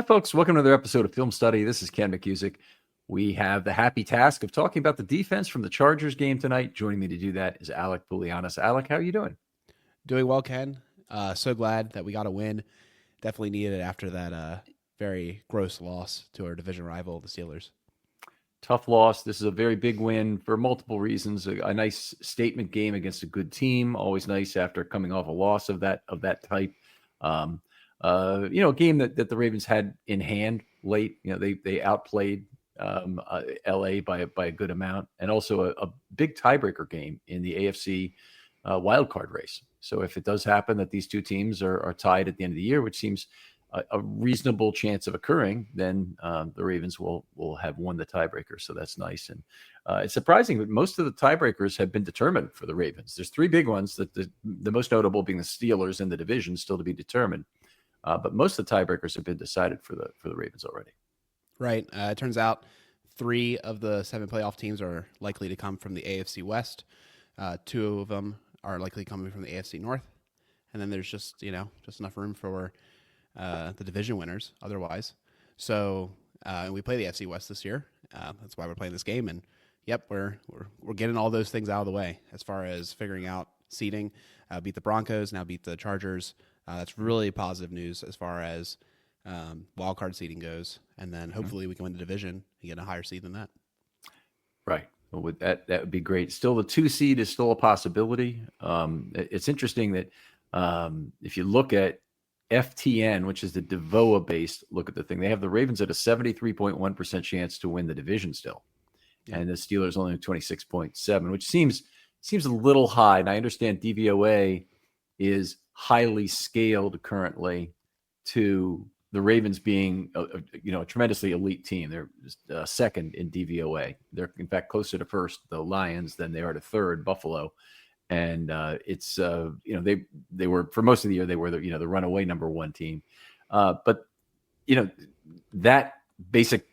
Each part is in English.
folks? Welcome to another episode of Film Study. This is Ken McCusick. We have the happy task of talking about the defense from the Chargers game tonight. Joining me to do that is Alec Poulianos. Alec, how are you doing? Doing well, Ken. So glad that we got a win. Definitely needed it after that very gross loss to our division rival, the Steelers. Tough loss. This is a very big win for multiple reasons. A nice statement game against a good team. Always nice after coming off a loss of that type. A game that the Ravens had in hand late. They outplayed LA by a good amount, and also a big tiebreaker game in the AFC wildcard race. So if it does happen that these two teams are tied at the end of the year, which seems a reasonable chance of occurring, then the Ravens will have won the tiebreaker. So that's nice. And it's surprising that most of the tiebreakers have been determined for the Ravens. There's three big ones, that the most notable being the Steelers in the division, still to be determined. But most of the tiebreakers have been decided for the Ravens already. Right. It turns out 3 of the 7 playoff teams are likely to come from the AFC West. 2 of them are likely coming from the AFC North. And then there's just enough room for the division winners otherwise. So we play the AFC West this year. That's why we're playing this game. And yep, we're getting all those things out of the way as far as figuring out seeding. Beat the Broncos, now beat the Chargers. That's really positive news as far as wild card seeding goes. And then hopefully we can win the division and get a higher seed than that. Right. Well, with that would be great. Still, the 2 seed is still a possibility. It's interesting that if you look at FTN, which is the DVOA-based look at the thing, they have the Ravens at a 73.1% chance to win the division still. Yeah. And the Steelers only 26.7%, which seems a little high. And I understand DVOA is highly scaled currently to the Ravens being a tremendously elite team. They're second in DVOA. They're in fact closer to first, the Lions, than they are to third, Buffalo. And it's they were, for most of the year, they were the runaway number 1 team. But that basic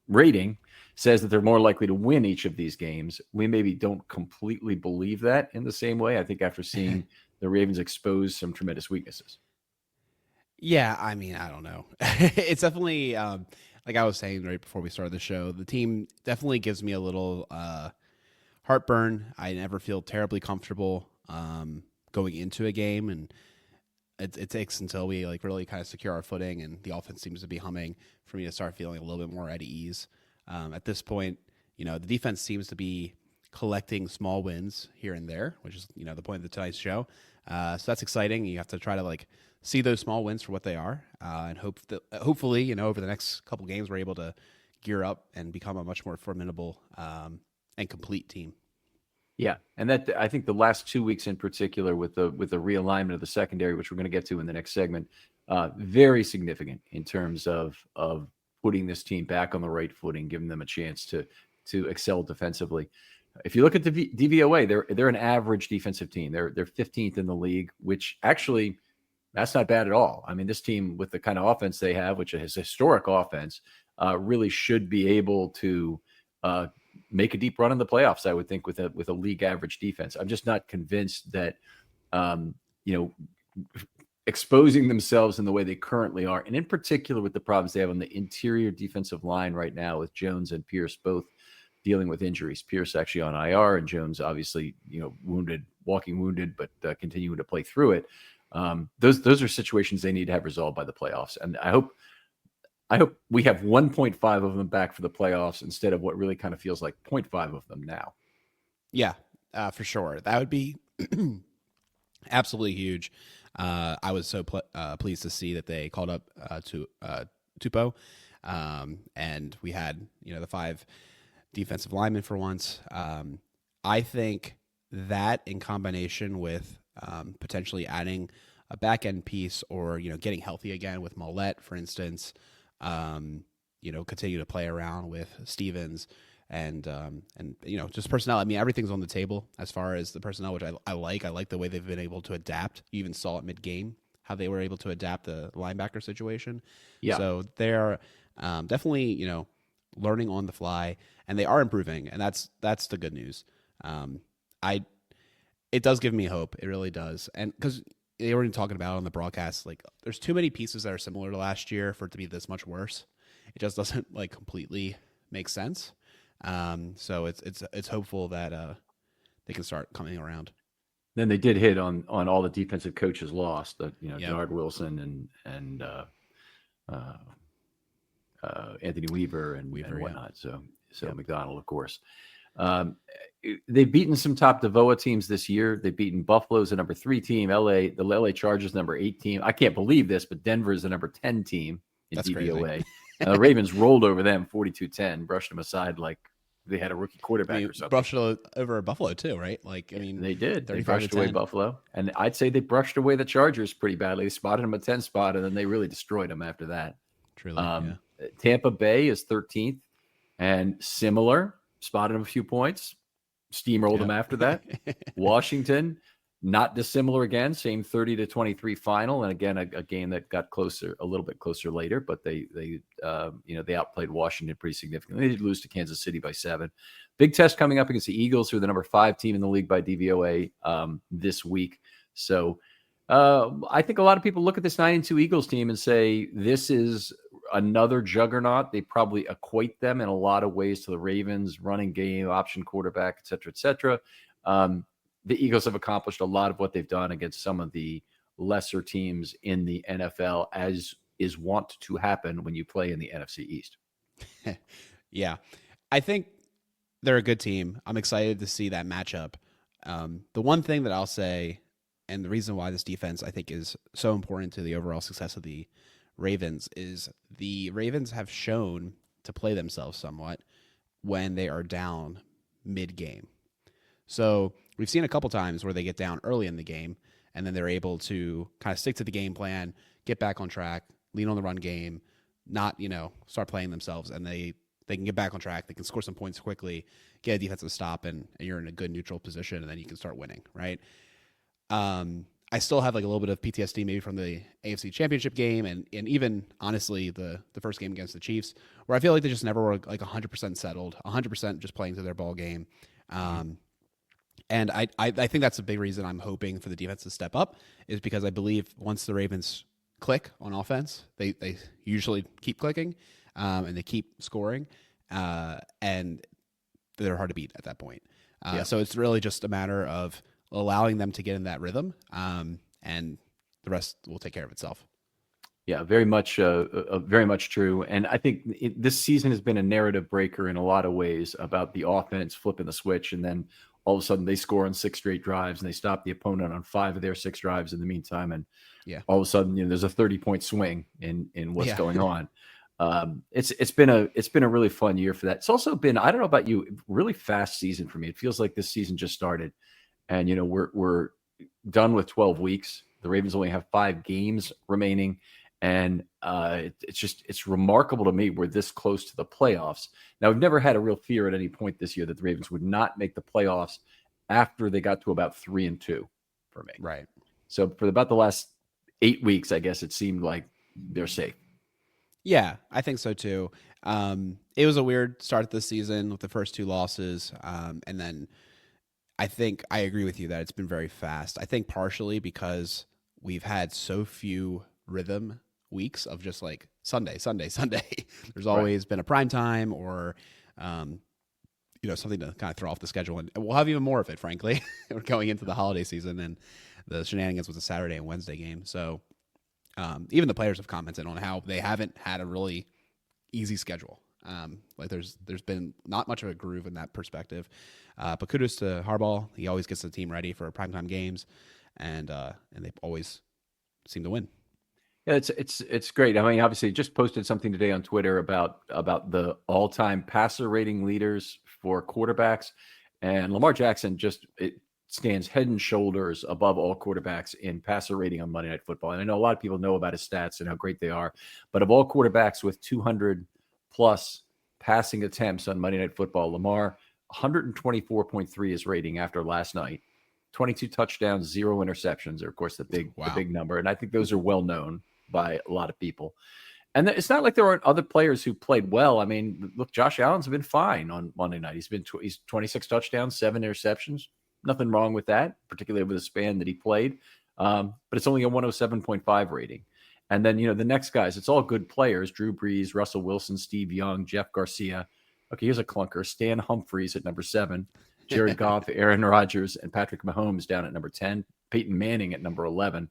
rating says that they're more likely to win each of these games. We maybe don't completely believe that in the same way. I think after seeing the Ravens expose some tremendous weaknesses. Yeah, I mean, I don't know. It's definitely, like I was saying right before we started the show, the team definitely gives me a little heartburn. I never feel terribly comfortable going into a game, and it takes until we really kind of secure our footing and the offense seems to be humming for me to start feeling a little bit more at ease. At this point, the defense seems to be collecting small wins here and there, which is the point of tonight's show. So that's exciting. You have to try to see those small wins for what they are, and hopefully over the next couple games we're able to gear up and become a much more formidable and complete team. Yeah, and that, I think the last 2 weeks in particular with the realignment of the secondary, which we're going to get to in the next segment, very significant in terms of putting this team back on the right footing, giving them a chance to excel defensively. If you look at the DVOA, they're an average defensive team. They're 15th in the league, which actually that's not bad at all. I mean, this team with the kind of offense they have, which is historic offense, really should be able to make a deep run in the playoffs, I would think, with a league average defense. I'm just not convinced that exposing themselves in the way they currently are, and in particular with the problems they have on the interior defensive line right now with Jones and Pierce both dealing with injuries. Pierce actually on IR, and Jones obviously walking wounded, but continuing to play through it. Those are situations they need to have resolved by the playoffs, and I hope we have 1.5 of them back for the playoffs instead of what really kind of feels like 0.5 of them now. Yeah, for sure. That would be absolutely huge. I was so pleased to see that they called up to Tupou, and we had the 5 defensive linemen for once. I think that in combination with potentially adding a back end piece, or getting healthy again with Mollett, for instance. Continue to play around with Stevens and just personnel. I mean, everything's on the table as far as the personnel, which I like. I like the way they've been able to adapt. You even saw it mid-game, how they were able to adapt the linebacker situation. Yeah. So they're definitely, learning on the fly, and they are improving, and that's the good news. It does give me hope. It really does. And because they were even talking about on the broadcast, like there's too many pieces that are similar to last year for it to be this much worse. It just doesn't like completely make sense. So it's hopeful that they can start coming around. Then they did hit on all the defensive coaches lost. That Yep. Denard Wilson and Anthony Weaver and whatnot. So Yep. McDonald, of course. They've beaten some top DVOA teams this year. They've beaten Buffalo's the number 3 team, the LA Chargers number 8 team. I can't believe this, but Denver is the number 10 team in That's DVOA. The Ravens rolled over them 42-10, brushed them aside like they had a rookie quarterback or something. Brushed over Buffalo too, right? Like, I mean, they did. They 35 brushed to away 10. Buffalo, and I'd say they brushed away the Chargers pretty badly. They spotted them a 10 spot, and then they really destroyed them after that. Truly, Tampa Bay is 13th, and similar, spotted them a few points, steamrolled them after that. Washington, not dissimilar again, same 30-23 final, and again a game that got closer, a little bit closer later, but they outplayed Washington pretty significantly. They did lose to Kansas City by 7. Big test coming up against the Eagles, who are the number 5 team in the league by DVOA this week. So I think a lot of people look at this 9-2 Eagles team and say this is another juggernaut. They probably equate them in a lot of ways to the Ravens, running game, option quarterback, et cetera, et cetera. The Eagles have accomplished a lot of what they've done against some of the lesser teams in the NFL, as is wont to happen when you play in the NFC East. Yeah. I think they're a good team. I'm excited to see that matchup. The one thing that I'll say, and the reason why this defense I think is so important to the overall success of the Ravens, is the Ravens have shown to play themselves somewhat when they are down mid-game. So we've seen a couple times where they get down early in the game and then they're able to kind of stick to the game plan, get back on track, lean on the run game, not, start playing themselves, and they can get back on track. They can score some points quickly, get a defensive stop, and you're in a good neutral position, and then you can start winning, right? I still have like a little bit of PTSD maybe from the AFC Championship game and even honestly the first game against the Chiefs, where I feel like they just never were like 100% settled, 100% just playing to their ball game. And I think that's a big reason I'm hoping for the defense to step up, is because I believe once the Ravens click on offense, they usually keep clicking, and they keep scoring, and they're hard to beat at that point. So it's really just a matter of allowing them to get in that rhythm, and the rest will take care of itself. Yeah, very much true. And I think this season has been a narrative breaker in a lot of ways about the offense flipping the switch, and then all of a sudden they score on 6 straight drives and they stop the opponent on 5 of their 6 drives in the meantime. And all of a sudden, there's a 30-point swing in what's going on. It's been a really fun year for that. It's also been, I don't know about you, really fast season for me. It feels like this season just started, and we're done with 12 weeks. The Ravens only have 5 games remaining, and it's remarkable to me we're this close to the playoffs. Now, we've never had a real fear at any point this year that the Ravens would not make the playoffs after they got to about 3-2 for me. Right. So for about the last 8 weeks, I guess it seemed like they're safe. Yeah, I think so too. It was a weird start to the season with the first 2 losses, and then I think I agree with you that it's been very fast. I think partially because we've had so few rhythm weeks of just like Sunday. There's always been a prime time or, something to kind of throw off the schedule. And we'll have even more of it, frankly. We're going into the holiday season, and the shenanigans with the Saturday and Wednesday game. So even the players have commented on how they haven't had a really easy schedule. Like there's been not much of a groove in that perspective. But kudos to Harbaugh. He always gets the team ready for primetime games, and they always seem to win. Yeah, it's great. I mean, obviously, just posted something today on Twitter about the all-time passer rating leaders for quarterbacks, and Lamar Jackson stands head and shoulders above all quarterbacks in passer rating on Monday Night Football. And I know a lot of people know about his stats and how great they are, but of all quarterbacks with 200 plus passing attempts on Monday Night Football, Lamar 124.3 is rating after last night. 22 touchdowns, 0 interceptions are, of course, the big number. And I think those are well known by a lot of people. And it's not like there aren't other players who played well. I mean, look, Josh Allen's been fine on Monday night. He's 26 touchdowns, 7 interceptions. Nothing wrong with that, particularly over the span that he played. but it's only a 107.5 rating. And then, the next guys, it's all good players: Drew Brees, Russell Wilson, Steve Young, Jeff Garcia. Okay, here's a clunker: Stan Humphries at number 7, Jared Goff, Aaron Rodgers, and Patrick Mahomes down at number 10, Peyton Manning at number 11.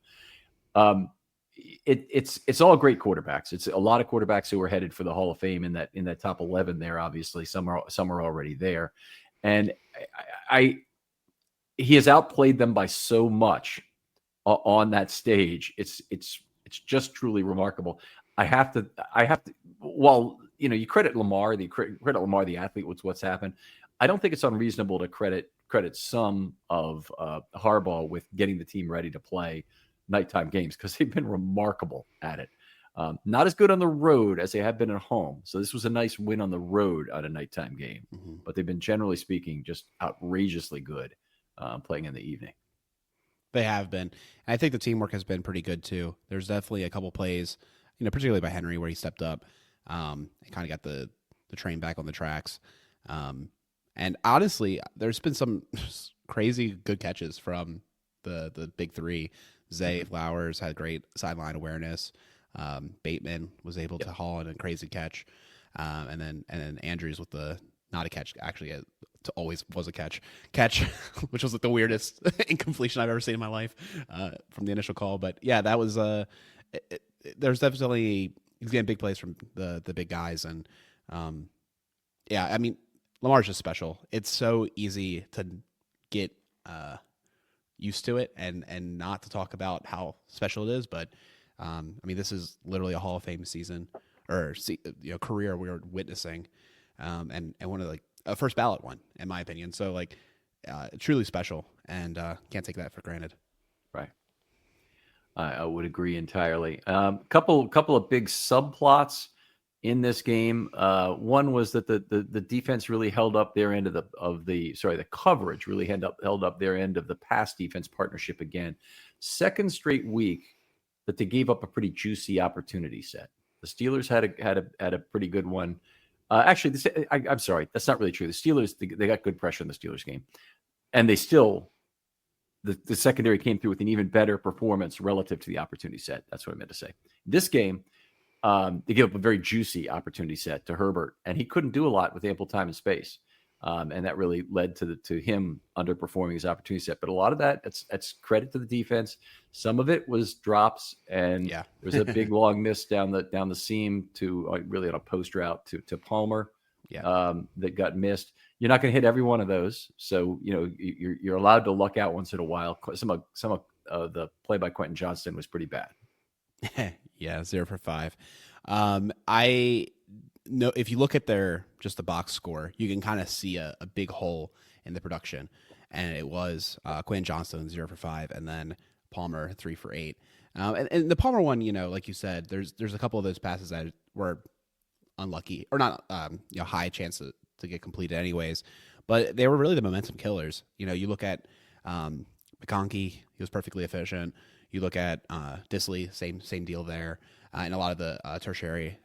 It's all great quarterbacks. It's a lot of quarterbacks who are headed for the Hall of Fame in that top 11 there. Obviously, some are already there, and he has outplayed them by so much on that stage. It's just truly remarkable. I have to. While you credit Lamar, the athlete, with what's happened, I don't think it's unreasonable to credit some of Harbaugh with getting the team ready to play nighttime games, because they've been remarkable at it. Not as good on the road as they have been at home. So this was a nice win on the road on a nighttime game, but they've been, generally speaking, just outrageously good playing in the evening. They have been. And I think the teamwork has been pretty good too. There's definitely a couple plays, particularly by Henry, where he stepped up and kind of got the train back on the tracks. And honestly, there's been some crazy good catches from the big three. Zay Flowers had great sideline awareness. Bateman was able to haul in a crazy catch. And then Andrews with the not a catch, actually always was a catch, which was like the weirdest incompletion I've ever seen in my life from the initial call. But yeah, that was there's definitely, he's getting big plays from the big guys. And yeah, I mean, Lamar's just special. It's so easy to get used to it and not to talk about how special it is. But I mean, this is literally a Hall of Fame season or career we're witnessing, and one of a first ballot one, in my opinion. So truly special, and can't take that for granted. Right. I would agree entirely. Couple of big subplots in this game. One was that the defense really held up their end of the coverage really held up their end of the pass defense partnership again. Second straight week that they gave up a pretty juicy opportunity set. The Steelers had a pretty good one. Actually, I'm sorry, that's not really true. The Steelers, they got good pressure in the Steelers game, and they still, the secondary came through with an even better performance relative to the opportunity set. That's what I meant to say. This game, they gave up a very juicy opportunity set to Herbert, and he couldn't do a lot with ample time and space. And that really led to him underperforming his opportunity set. But a lot of that's credit to the defense. Some of it was drops, and there was a big long miss down the seam to really on a post route to Palmer. That got missed. You're not going to hit every one of those, so you're allowed to luck out once in a while. Some of the play by Quentin Johnston was pretty bad. Yeah, 0 for 5. I know if you look at the box score, you can kind of see a big hole in the production, and it was Quentin Johnston 0 for 5, and then Palmer 3 for 8. And the Palmer one, like you said, there's a couple of those passes that were unlucky or not, high chance to get completed anyways, but they were really the momentum killers. You look at McConkey, he was perfectly efficient. You look at Disley, same deal there, and a lot of the tertiary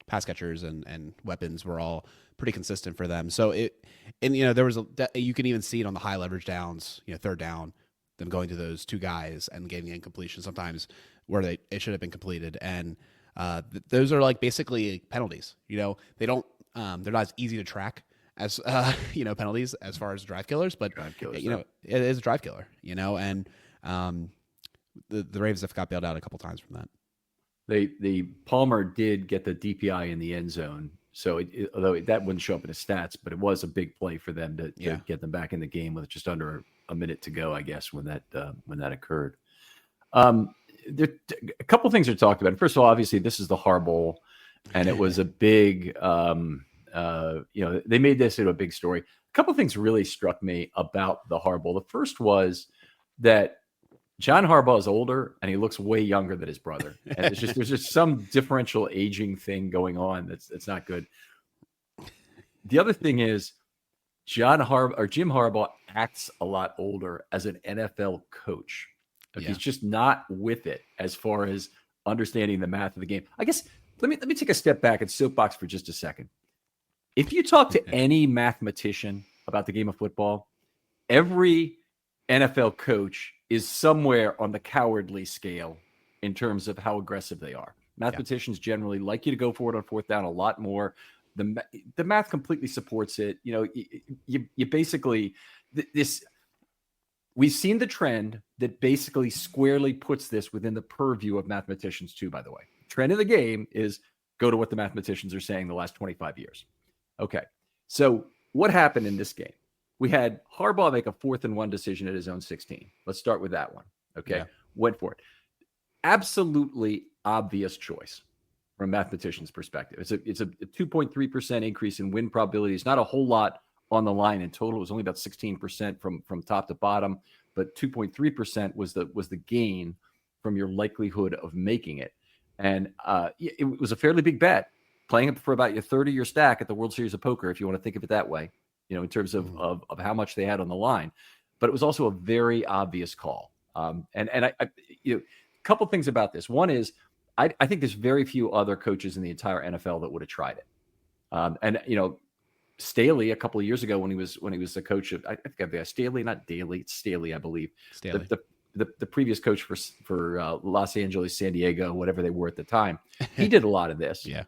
pass catchers and weapons were all pretty consistent for them. So there was you can even see it on the high leverage downs, third down, them going to those two guys and getting the incompletion sometimes where it should have been completed. And those are basically penalties. They don't they're not as easy to track as penalties as far as drive killers, but it is a drive killer. And the Ravens have got bailed out a couple times from that. The Palmer did get the DPI in the end zone, so although that wouldn't show up in his stats, but it was a big play for them to get them back in the game with just under a minute to go, I guess, when that occurred. There, a couple things are talked about. First of all, obviously, this is the Harbaugh, and it was a big, they made this into a big story. A couple things really struck me about the Harbaugh. The first was that John Harbaugh is older and he looks way younger than his brother. And there's just some differential aging thing going on that's not good. The other thing is Jim Harbaugh acts a lot older as an NFL coach. He's just not with it as far as understanding the math of the game. I guess let me take a step back and soapbox for just a second. If you talk to any mathematician about the game of football, every NFL coach is somewhere on the cowardly scale in terms of how aggressive they are. Mathematicians generally like you to go for it on fourth down a lot more. The math completely supports it. You know, you basically this. We've seen the trend that basically squarely puts this within the purview of mathematicians too, by the way. Trend of the game is go to what the mathematicians are saying the last 25 years. Okay. So what happened in this game? We had Harbaugh make a 4th and 1 decision at his own 16. Let's start with that one. Okay. Yeah. Went for it. Absolutely obvious choice from a mathematician's perspective. It's a 2.3% increase in win probabilities. Not a whole lot on the line in total. It was only about 16% from top to bottom, but 2.3% was the gain from your likelihood of making it. And it was a fairly big bet, playing it for about your 30-year stack at the World Series of Poker, if you want to think of it that way, you know, in terms of how much they had on the line. But it was also a very obvious call. And I you know, a couple things about this. One is I think there's very few other coaches in the entire NFL that would have tried it. And you know, Staley a couple of years ago when he was the coach of, I think I've Staley, not Daly, it's Staley, I believe. Staley. The previous coach for Los Angeles, San Diego, whatever they were at the time, he did a lot of this. Yeah.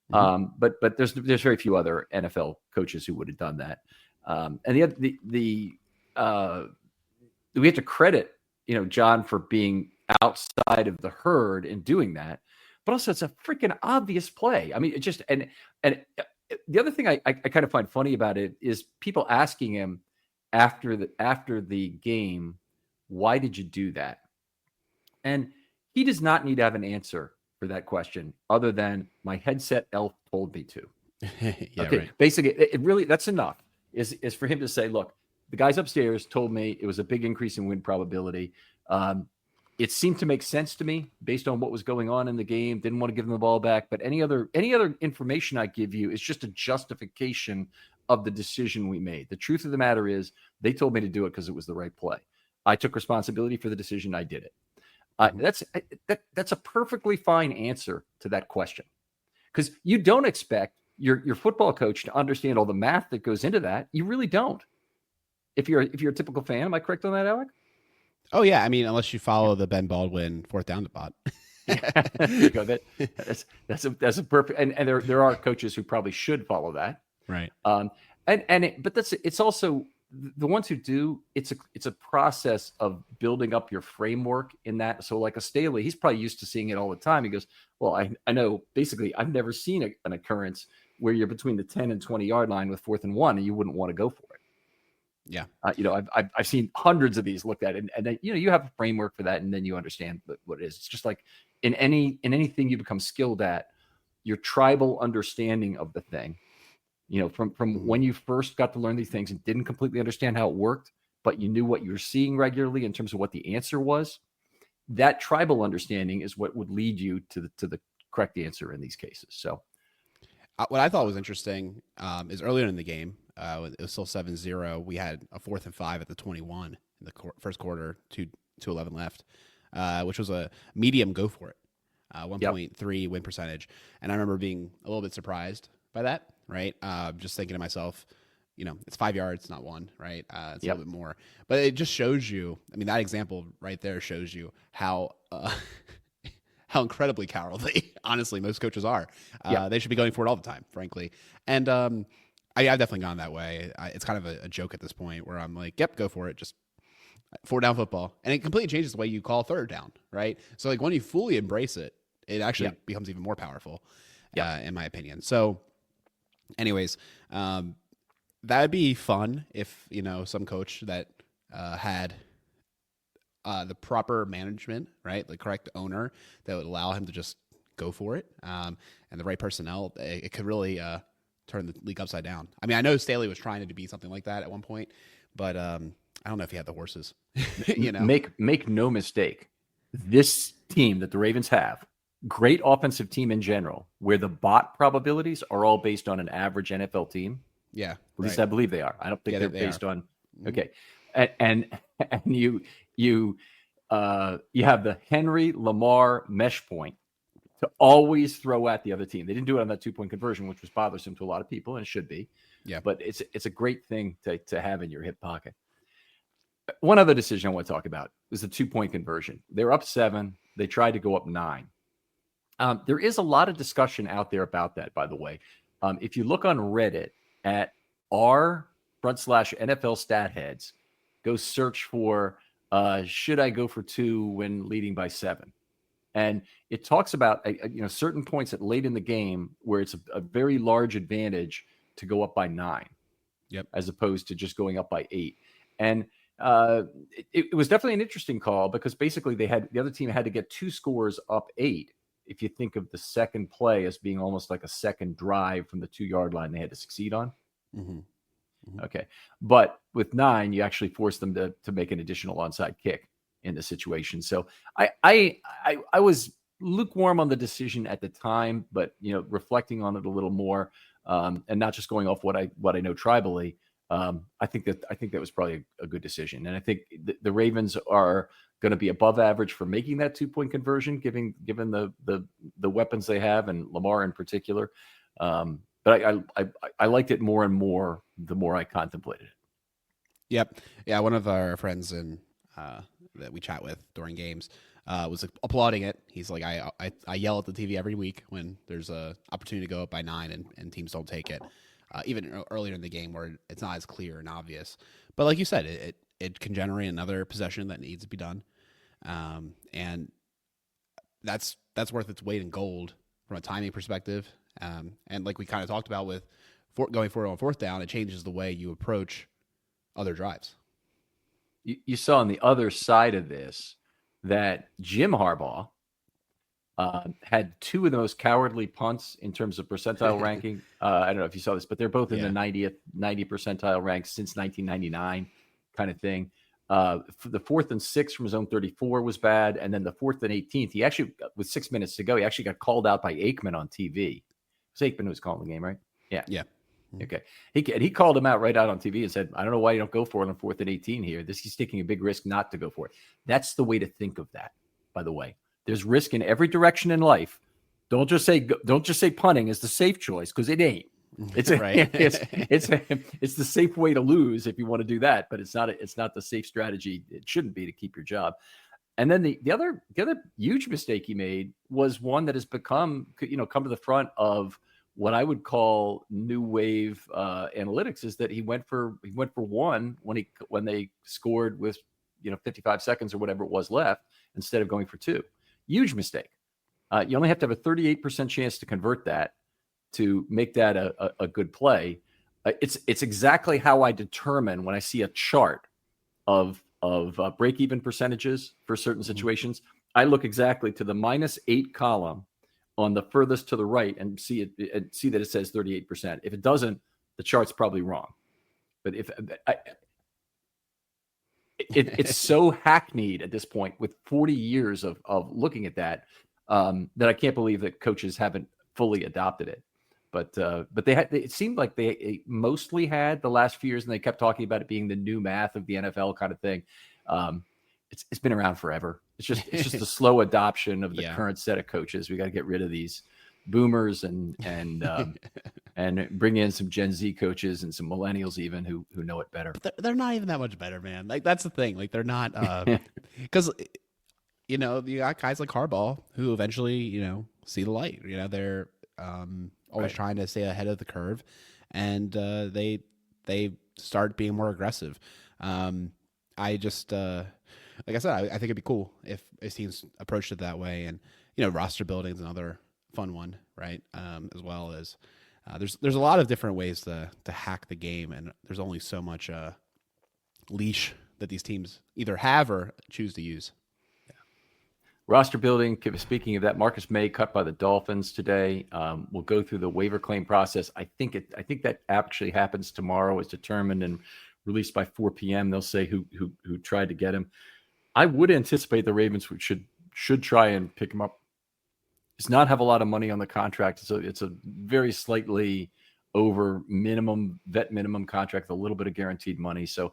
But there's very few other NFL coaches who would have done that. And we have to credit, you know, John for being outside of the herd and doing that, but also it's a freaking obvious play. I mean, it just and the other thing I kind of find funny about it is people asking him after the game, why did you do that? And he does not need to have an answer for that question other than my headset elf told me to. Okay. Right. Basically, it really, that's enough is for him to say, look, the guys upstairs told me it was a big increase in win probability. It seemed to make sense to me based on what was going on in the game. Didn't want to give them the ball back, but any other information I give you is just a justification of the decision we made. The truth of the matter is they told me to do it because it was the right play. I took responsibility for the decision. I did it. That's a perfectly fine answer to that question, because you don't expect your football coach to understand all the math that goes into that. You really don't. If you're a typical fan, am I correct on that, Alec? Oh yeah, I mean, unless you follow the Ben Baldwin 4th down bot. There you go. That's a perfect. And there are coaches who probably should follow that, right? But it's also the ones who do. It's a process of building up your framework in that. So like a Staley, he's probably used to seeing it all the time. He goes, well, I know. Basically, I've never seen an occurrence where you're between the 10 and 20 yard line with 4th and 1, and you wouldn't want to go for it. Yeah. You know, I've seen hundreds of these looked at, and then, you know, you have a framework for that, and then you understand what it is. It's just like in anything you become skilled at, your tribal understanding of the thing, you know, from when you first got to learn these things and didn't completely understand how it worked, but you knew what you were seeing regularly in terms of what the answer was. That tribal understanding is what would lead you to the correct answer in these cases. So what I thought was interesting is earlier in the game, it was still 7-0. We had a 4th and 5 at the 21 in the first quarter, 2:11 left, which was a medium go for it, 1.3 win percentage. And I remember being a little bit surprised by that, right? Just thinking to myself, you know, it's 5 yards, not 1, right? It's a little bit more. But it just shows you, I mean, that example right there shows you how how incredibly cowardly, honestly, most coaches are. They should be going for it all the time, frankly. And I've definitely gone that way. It's kind of a joke at this point where I'm like, yep, go for it. Just 4 down football. And it completely changes the way you call 3rd down, right? So like when you fully embrace it, it actually becomes even more powerful, in my opinion. So anyways, that'd be fun if, you know, some coach that had the proper management, right? The correct owner that would allow him to just go for it. And the right personnel, it could really turn the league upside down. I mean, I know Staley was trying to be something like that at one point, but I don't know if he had the horses. You know, make no mistake. This team that the Ravens have, great offensive team in general, where the bot probabilities are all based on an average NFL team. Yeah, at least I believe they are. I don't think they're based on. Okay, and you have the Henry Lamar mesh point to always throw at the other team. They didn't do it on that 2-point conversion, which was bothersome to a lot of people, and it should be. Yeah, but it's a great thing to have in your hip pocket. One other decision I want to talk about is the 2-point conversion. They're up 7. They tried to go up 9. There is a lot of discussion out there about that, by the way. If you look on Reddit at r/NFL stat heads, go search for should I go for 2 when leading by 7? And it talks about certain points at late in the game where it's a very large advantage to go up by 9, as opposed to just going up by 8. And it was definitely an interesting call because basically the other team had to get 2 scores up 8. If you think of the second play as being almost like a second drive from the 2-yard line they had to succeed on. Mm-hmm. Mm-hmm. Okay. But with 9, you actually force them to make an additional onside kick in the situation. So I was lukewarm on the decision at the time, but reflecting on it a little more, and not just going off what I know tribally, I think that was probably a good decision. And I think the Ravens are going to be above average for making that 2-point conversion, given the weapons they have and Lamar in particular. But I liked it more and more the more I contemplated it. Yep. Yeah. One of our friends that we chat with during games was applauding it. He's like, I yell at the TV every week when there's a opportunity to go up by 9 and teams don't take it. Even earlier in the game where it's not as clear and obvious. But like you said, it can generate another possession that needs to be done. And that's worth its weight in gold from a timing perspective. And like we kind of talked about with going forward on 4th down, it changes the way you approach other drives. You saw on the other side of this that Jim Harbaugh had 2 of the most cowardly punts in terms of percentile ranking. I don't know if you saw this, but they're both in the 90 percentile ranks since 1999 kind of thing. For the 4th and 6 from his own 34 was bad. And then the 4th and 18th, he actually, with 6 minutes to go, he actually got called out by Aikman on TV. It was Aikman who was calling the game, right? Yeah. Yeah. Okay. He called him out right out on TV and said, I don't know why you don't go for it on 4th and 18 here. He's taking a big risk not to go for it. That's the way to think of that, by the way. There's risk in every direction in life. Don't just say punting is the safe choice, because it ain't. It's right. it's the safe way to lose if you want to do that, but it's not the safe strategy. It shouldn't be to keep your job. And then the other huge mistake he made was one that has become come to the front of what I would call new wave analytics, is that he went for 1 when they scored with 55 seconds or whatever it was left, instead of going for 2. Huge mistake. You only have to have a 38% chance to convert that to make that a good play. It's exactly how I determine when I see a chart of break-even percentages for certain situations. I look exactly to the -8 column on the furthest to the right and see that it says 38%. If it doesn't, the chart's probably wrong. But it's so hackneyed at this point with 40 years of looking at that, that I can't believe that coaches haven't fully adopted it. But it seemed like they mostly had the last few years, and they kept talking about it being the new math of the NFL kind of thing. It's been around forever. It's just a slow adoption of the current set of coaches. We got to get rid of these boomers and bring in some Gen Z coaches and some millennials even who know it better. But they're not even that much better, man. Like, that's the thing. Like, they're not, because you got guys like Harbaugh who eventually see the light. They're always trying to stay ahead of the curve, and they start being more aggressive. I just like I said, I think it'd be cool if teams approached it that way, and roster building is another fun one, right? As well as there's a lot of different ways to hack the game, and there's only so much leash that these teams either have or choose to use. Roster building. Speaking of that, Marcus May cut by the Dolphins today. We'll go through the waiver claim process. I think that actually happens tomorrow. It's determined and released by 4 p.m. They'll say who tried to get him. I would anticipate the Ravens should try and pick him up. Does not have a lot of money on the contract, so it's a very slightly over vet minimum contract, a little bit of guaranteed money. So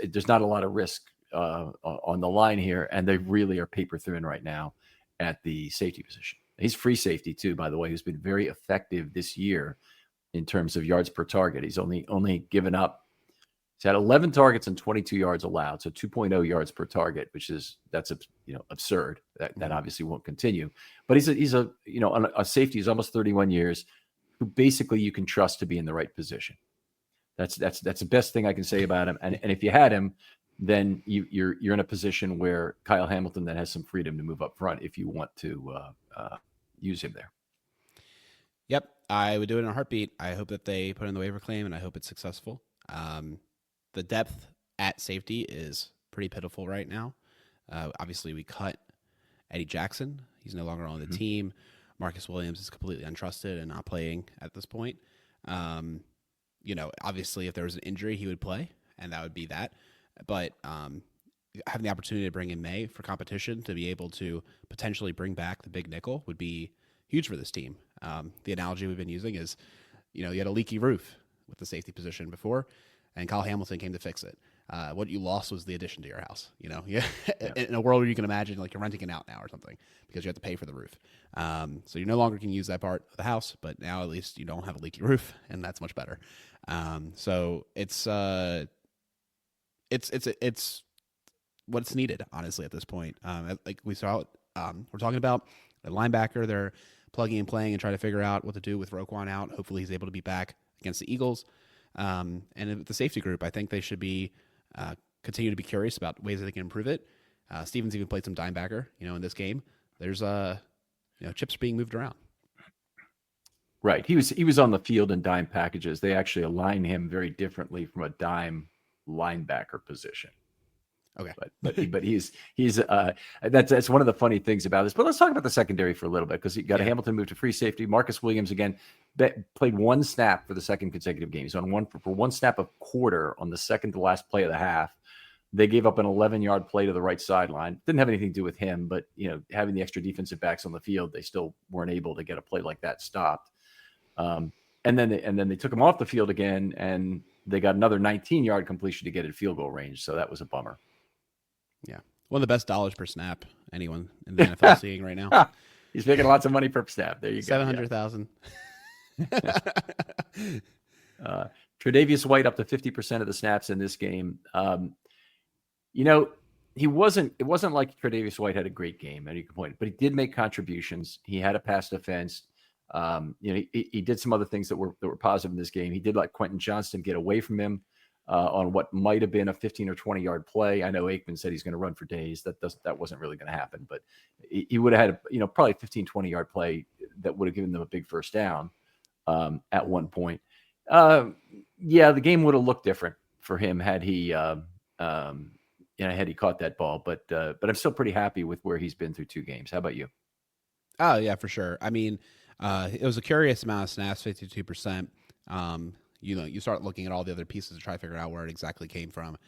there's not a lot of risk on the line here, and they really are paper thin right now at the safety position. He's free safety too, by the way, who's been very effective this year in terms of yards per target. He's only given up He's had 11 targets and 22 yards allowed, so 2.0 yards per target, that's absurd. That obviously won't continue. But he's a safety. He's almost 31 years, who basically you can trust to be in the right position. That's the best thing I can say about him. And if you had him, then you're in a position where Kyle Hamilton then has some freedom to move up front if you want to use him there. Yep, I would do it in a heartbeat. I hope that they put in the waiver claim, and I hope it's successful. The depth at safety is pretty pitiful right now. Obviously, we cut Eddie Jackson. He's no longer on the team. Marcus Williams is completely untrusted and not playing at this point. Obviously, if there was an injury, he would play, and that would be that. But having the opportunity to bring in May for competition to be able to potentially bring back the big nickel would be huge for this team. The analogy we've been using is, you had a leaky roof with the safety position before, and Kyle Hamilton came to fix it. What you lost was the addition to your house. In a world where you can imagine like you're renting it out now or something because you have to pay for the roof. So you no longer can use that part of the house, but now at least you don't have a leaky roof, and that's much better. So it's what's needed, honestly, at this point. Like we saw, we're talking about a linebacker. They're plugging and playing and trying to figure out what to do with Roquan out. Hopefully he's able to be back against the Eagles. And the safety group, I think they should be continue to be curious about ways that they can improve it. Stevens even played some dime backer, in this game. There's chips being moved around. Right. He was on the field in dime packages. They actually align him very differently from a dime linebacker position. Okay. But he's that's one of the funny things about this. But let's talk about the secondary for a little bit, because you got a Hamilton move to free safety. Marcus Williams again played one snap for the second consecutive game. He's on one snap of quarter on the second to last play of the half. They gave up an 11-yard play to the right sideline. Didn't have anything to do with him, but having the extra defensive backs on the field, they still weren't able to get a play like that stopped. And then they took him off the field again, and they got another 19-yard completion to get in field goal range. So that was a bummer. Yeah. One of the best dollars per snap anyone in the NFL seeing right now. He's making lots of money per snap. There you go. 700,000. Tre'Davious White up to 50% of the snaps in this game. It wasn't like Tre'Davious White had a great game at any point, but he did make contributions. He had a pass defense. He did some other things that were positive in this game. He did let Quentin Johnston get away from him on what might have been a 15 or 20-yard play. I know Aikman said he's going to run for days. That wasn't really going to happen, but he would have had probably a 15, 20-yard play that would have given them a big first down at one point. The game would have looked different for him had he caught that ball. But I'm still pretty happy with where he's been through two games. How about you? Oh yeah, for sure. I mean, it was a curious amount of snaps, 52%. You start looking at all the other pieces to try to figure out where it exactly came from.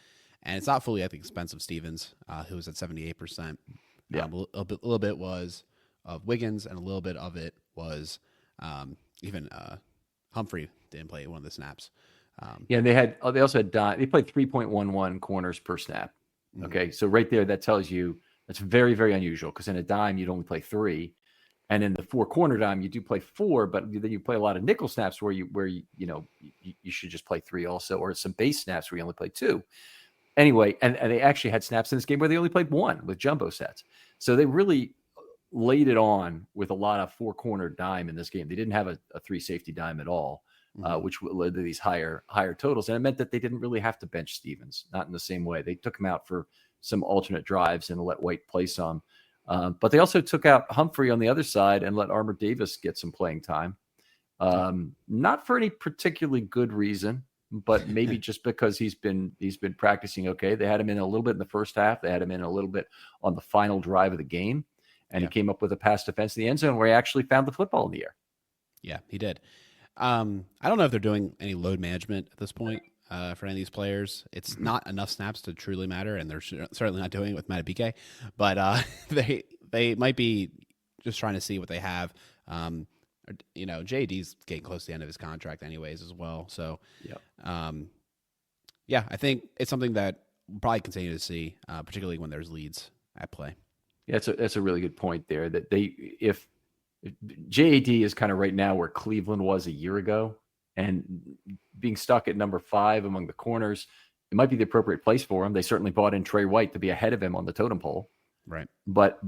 And it's not fully at the expense of Stevens, who was at 78%. Yeah. A little bit was of Wiggins, and a little bit of it was even Humphrey didn't play one of the snaps. They also had dime. They played 3.11 corners per snap. Okay. So right there, that tells you that's very, very unusual, because in a dime, you'd only play 3. And in the 4-corner dime, you do play 4, but then you play a lot of nickel snaps where you should just play 3 also, or some base snaps where you only play 2. Anyway, and they actually had snaps in this game where they only played 1 with jumbo sets. So they really laid it on with a lot of 4-corner dime in this game. They didn't have a 3-safety dime at all, which led to these higher totals. And it meant that they didn't really have to bench Stevens, not in the same way. They took him out for some alternate drives and let White play some. But they also took out Humphrey on the other side and let Armour Davis get some playing time. Not for any particularly good reason, but maybe just because he's been practicing okay. They had him in a little bit in the first half. They had him in a little bit on the final drive of the game. And he came up with a pass defense in the end zone where he actually found the football in the air. Yeah, he did. I don't know if they're doing any load management at this point for any of these players. It's not enough snaps to truly matter, and they're certainly not doing it with Madubuike. But they might be just trying to see what they have. JD's getting close to the end of his contract anyways as well. So, I think it's something that we'll probably continue to see, particularly when there's leads at play. Yeah, that's a really good point there. That if JAD is kind of right now where Cleveland was a year ago, and being stuck at number 5 among the corners, it might be the appropriate place for him. They certainly bought in Trey White to be ahead of him on the totem pole. Right. But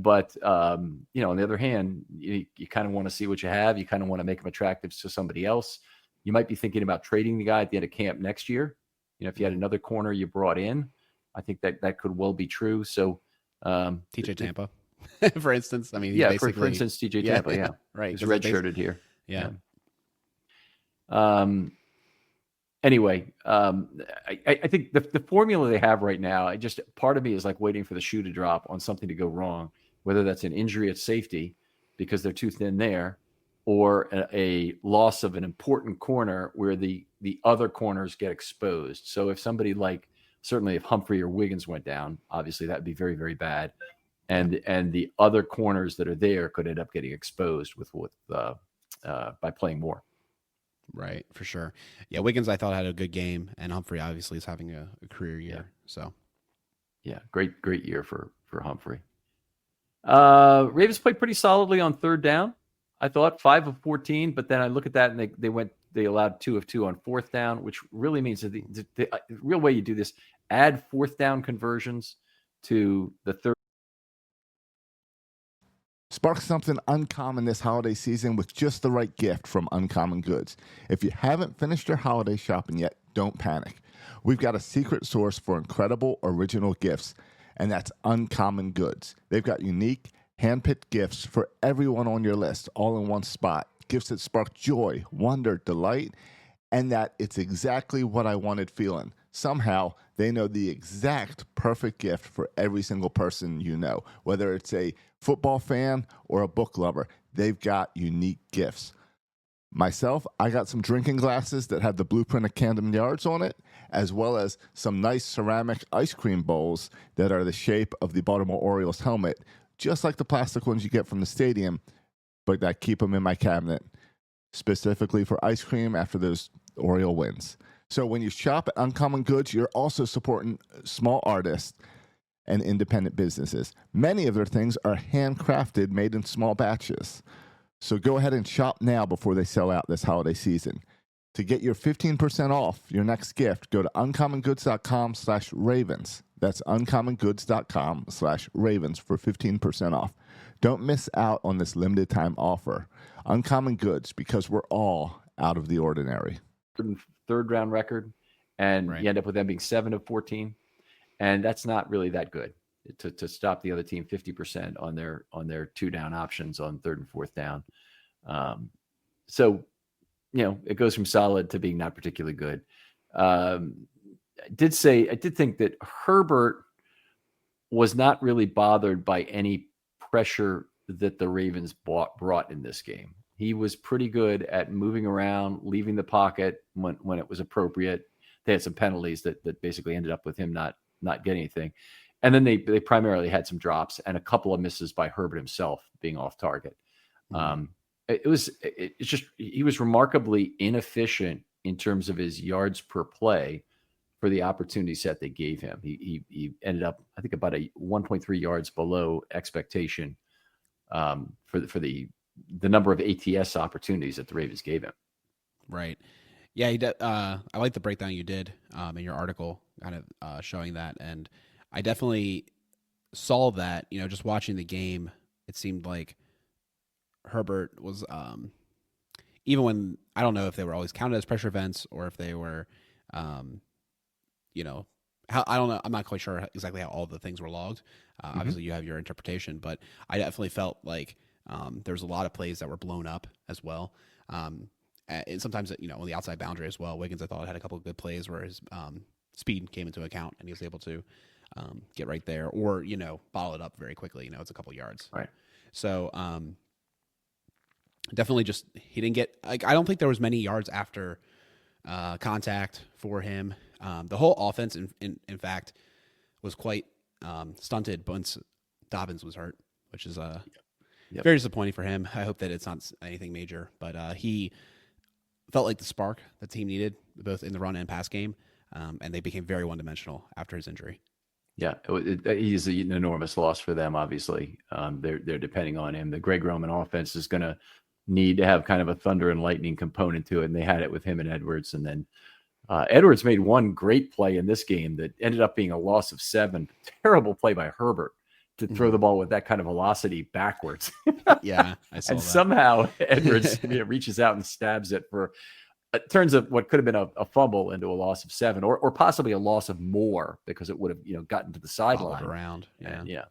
on the other hand, you kind of want to see what you have. You kind of want to make him attractive to somebody else. You might be thinking about trading the guy at the end of camp next year. If you had another corner you brought in, I think that could well be true. So TJ Tampa, for instance. I mean, for instance, TJ Tampa, right. He's redshirted here. Yeah. Anyway, I think the formula they have right now, part of me is like waiting for the shoe to drop on something to go wrong, whether that's an injury at safety because they're too thin there, or a loss of an important corner where the other corners get exposed. So if somebody certainly if Humphrey or Wiggins went down, obviously that would be very, very bad. And the other corners that are there could end up getting exposed by playing more. Right, for sure. Yeah, Wiggins I thought had a good game, and Humphrey obviously is having a career year. Yeah. So, yeah, great year for Humphrey. Ravens played pretty solidly on third down. I thought 5 of 14, but then I look at that and they allowed 2 of 2 on fourth down, which really means that the real way you do this, add fourth down conversions to the third. Spark something uncommon this holiday season with just the right gift from Uncommon Goods. If you haven't finished your holiday shopping yet, don't panic. We've got a secret source for incredible original gifts, and that's Uncommon Goods. They've got unique, hand-picked gifts for everyone on your list, all in one spot. Gifts that spark joy, wonder, delight, and that it's exactly what I wanted feeling. Somehow, they know the exact perfect gift for every single person you know. Whether it's a football fan or a book lover, they've got unique gifts. Myself, I got some drinking glasses that have the blueprint of Camden Yards on it, as well as some nice ceramic ice cream bowls that are the shape of the Baltimore Orioles helmet, just like the plastic ones you get from the stadium, but I keep them in my cabinet, specifically for ice cream after those Oriole wins. So when you shop at Uncommon Goods, you're also supporting small artists and independent businesses. Many of their things are handcrafted, made in small batches. So go ahead and shop now before they sell out this holiday season. To get your 15% off your next gift, go to uncommongoods.com/ravens. That's uncommongoods.com/ravens for 15% off. Don't miss out on this limited time offer. Uncommon Goods, because we're all out of the ordinary. Third round record, and Right. you end up with them being 7 of 14, and that's not really that good to stop the other team 50% on their 2 down options on third and fourth down. So it goes from solid to being not particularly good. I did think that Herbert was not really bothered by any pressure that the Ravens brought in this game. He was pretty good at moving around, leaving the pocket when it was appropriate. They had some penalties that basically ended up with him not getting anything. And then they primarily had some drops and a couple of misses by Herbert himself being off target. Mm-hmm. He was remarkably inefficient in terms of his yards per play for the opportunity set they gave him. He ended up, I think, about a 1.3 yards below expectation for the number of ATS opportunities that the Ravens gave him. Right. Yeah, I like the breakdown you did in your article, kind of showing that, and I definitely saw that. Just watching the game, it seemed like Herbert was, even when I don't know if they were always counted as pressure events or if they were, I don't know. I'm not quite sure exactly how all the things were logged. Obviously, you have your interpretation, but I definitely felt like there's a lot of plays that were blown up as well. And sometimes, on the outside boundary as well. Wiggins, I thought, had a couple of good plays where his speed came into account and he was able to get right there or, bottle it up very quickly. It's a couple yards. Right. So definitely he didn't get, I don't think there was many yards after contact for him. The whole offense, in fact, was quite stunted once Dobbins was hurt, which is very disappointing for him. I hope that it's not anything major, but he felt like the spark the team needed, both in the run and pass game, and they became very one-dimensional after his injury. Yeah, he's an enormous loss for them, obviously. They're depending on him. The Greg Roman offense is going to need to have kind of a thunder and lightning component to it, and they had it with him and Edwards, and then Edwards made one great play in this game that ended up being a loss of 7. Terrible play by Herbert to throw the ball with that kind of velocity backwards. Yeah, I saw And that. somehow Edwards reaches out and stabs it for turns of what could have been a fumble into a loss of 7, or possibly a loss of more because it would have gotten to the Followed sideline. around. Yeah.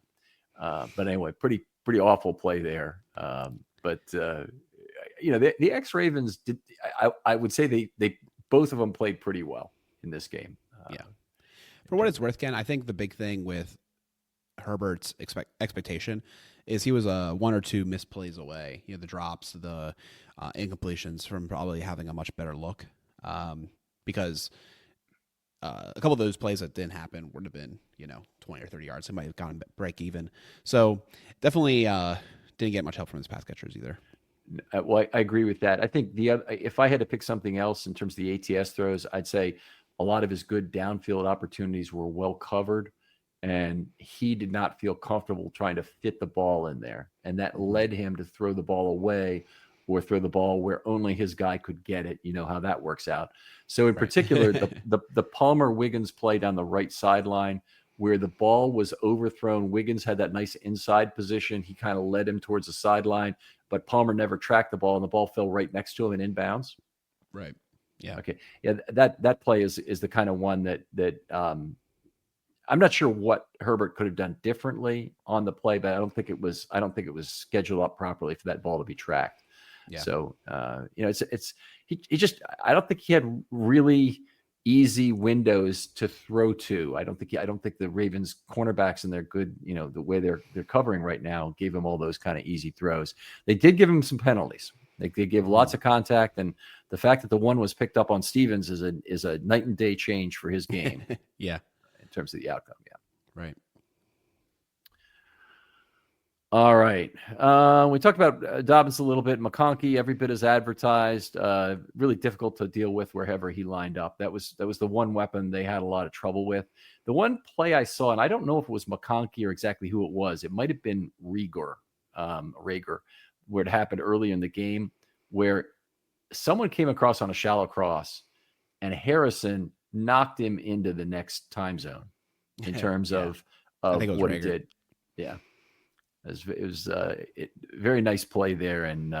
And, but anyway, pretty awful play there. But the ex-Ravens did. I would say they both of them played pretty well in this game. Yeah. For what it's worth, Ken, I think the big thing with Herbert's expectation is he was 1 or 2 misplays away. The drops, the incompletions from probably having a much better look. Because a couple of those plays that didn't happen would have been 20 or 30 yards. He might have gone break even. So definitely didn't get much help from his pass catchers either. Well, I agree with that. I think if I had to pick something else in terms of the ATS throws, I'd say a lot of his good downfield opportunities were well covered, and he did not feel comfortable trying to fit the ball in there, and that led him to throw the ball away or throw the ball where only his guy could get it. You know how that works out. So in particular, the Palmer Wiggins play down the right sideline, where the ball was overthrown. Wiggins had that nice inside position. He kind of led him towards the sideline, but Palmer never tracked the ball, and the ball fell right next to him and inbounds. Right. Yeah. Okay. Yeah. That play is the kind of one that I'm not sure what Herbert could have done differently on the play, but I don't think it was scheduled up properly for that ball to be tracked. Yeah. So, he just, I don't think he had really easy windows to throw to. I don't think the Ravens cornerbacks and their good, the way they're covering right now gave him all those kind of easy throws. They did give him some penalties. They gave lots of contact, and the fact that the one was picked up on Stevens is a night and day change for his game. Yeah. In terms of the outcome. Yeah. Right. All right. We talked about Dobbins a little bit. McConkey, every bit as advertised. Really difficult to deal with wherever he lined up. That was the one weapon they had a lot of trouble with. The one play I saw, and I don't know if it was McConkey or exactly who it was. It might have been Rager, where it happened early in the game, where someone came across on a shallow cross, and Harrison knocked him into the next time zone in terms of what Rager. he did. Yeah. It was very nice play there, and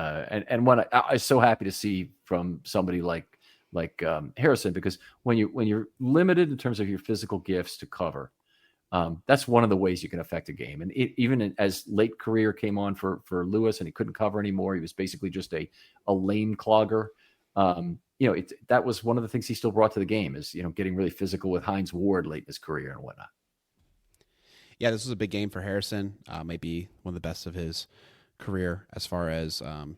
one I was so happy to see from somebody like Harrison, because when you're limited in terms of your physical gifts to cover, that's one of the ways you can affect a game. And even as late career came on for Lewis, and he couldn't cover anymore, he was basically just a lane clogger. That was one of the things he still brought to the game, is getting really physical with Hines Ward late in his career and whatnot. Yeah, this was a big game for Harrison. Might be one of the best of his career as far as the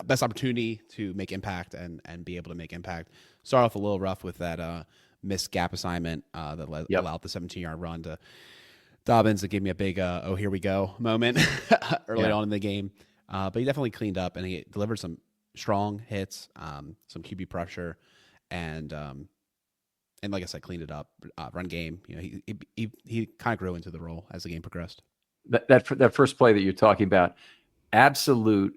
best opportunity to make impact and be able to make impact. Started off a little rough with that missed gap assignment that allowed the 17-yard run to Dobbins. That gave me a big "oh, here we go" moment early on in the game. But he definitely cleaned up, and he delivered some strong hits, some QB pressure, and like I said, cleaned it up. Run game, he kind of grew into the role as the game progressed. That first play that you're talking about, absolute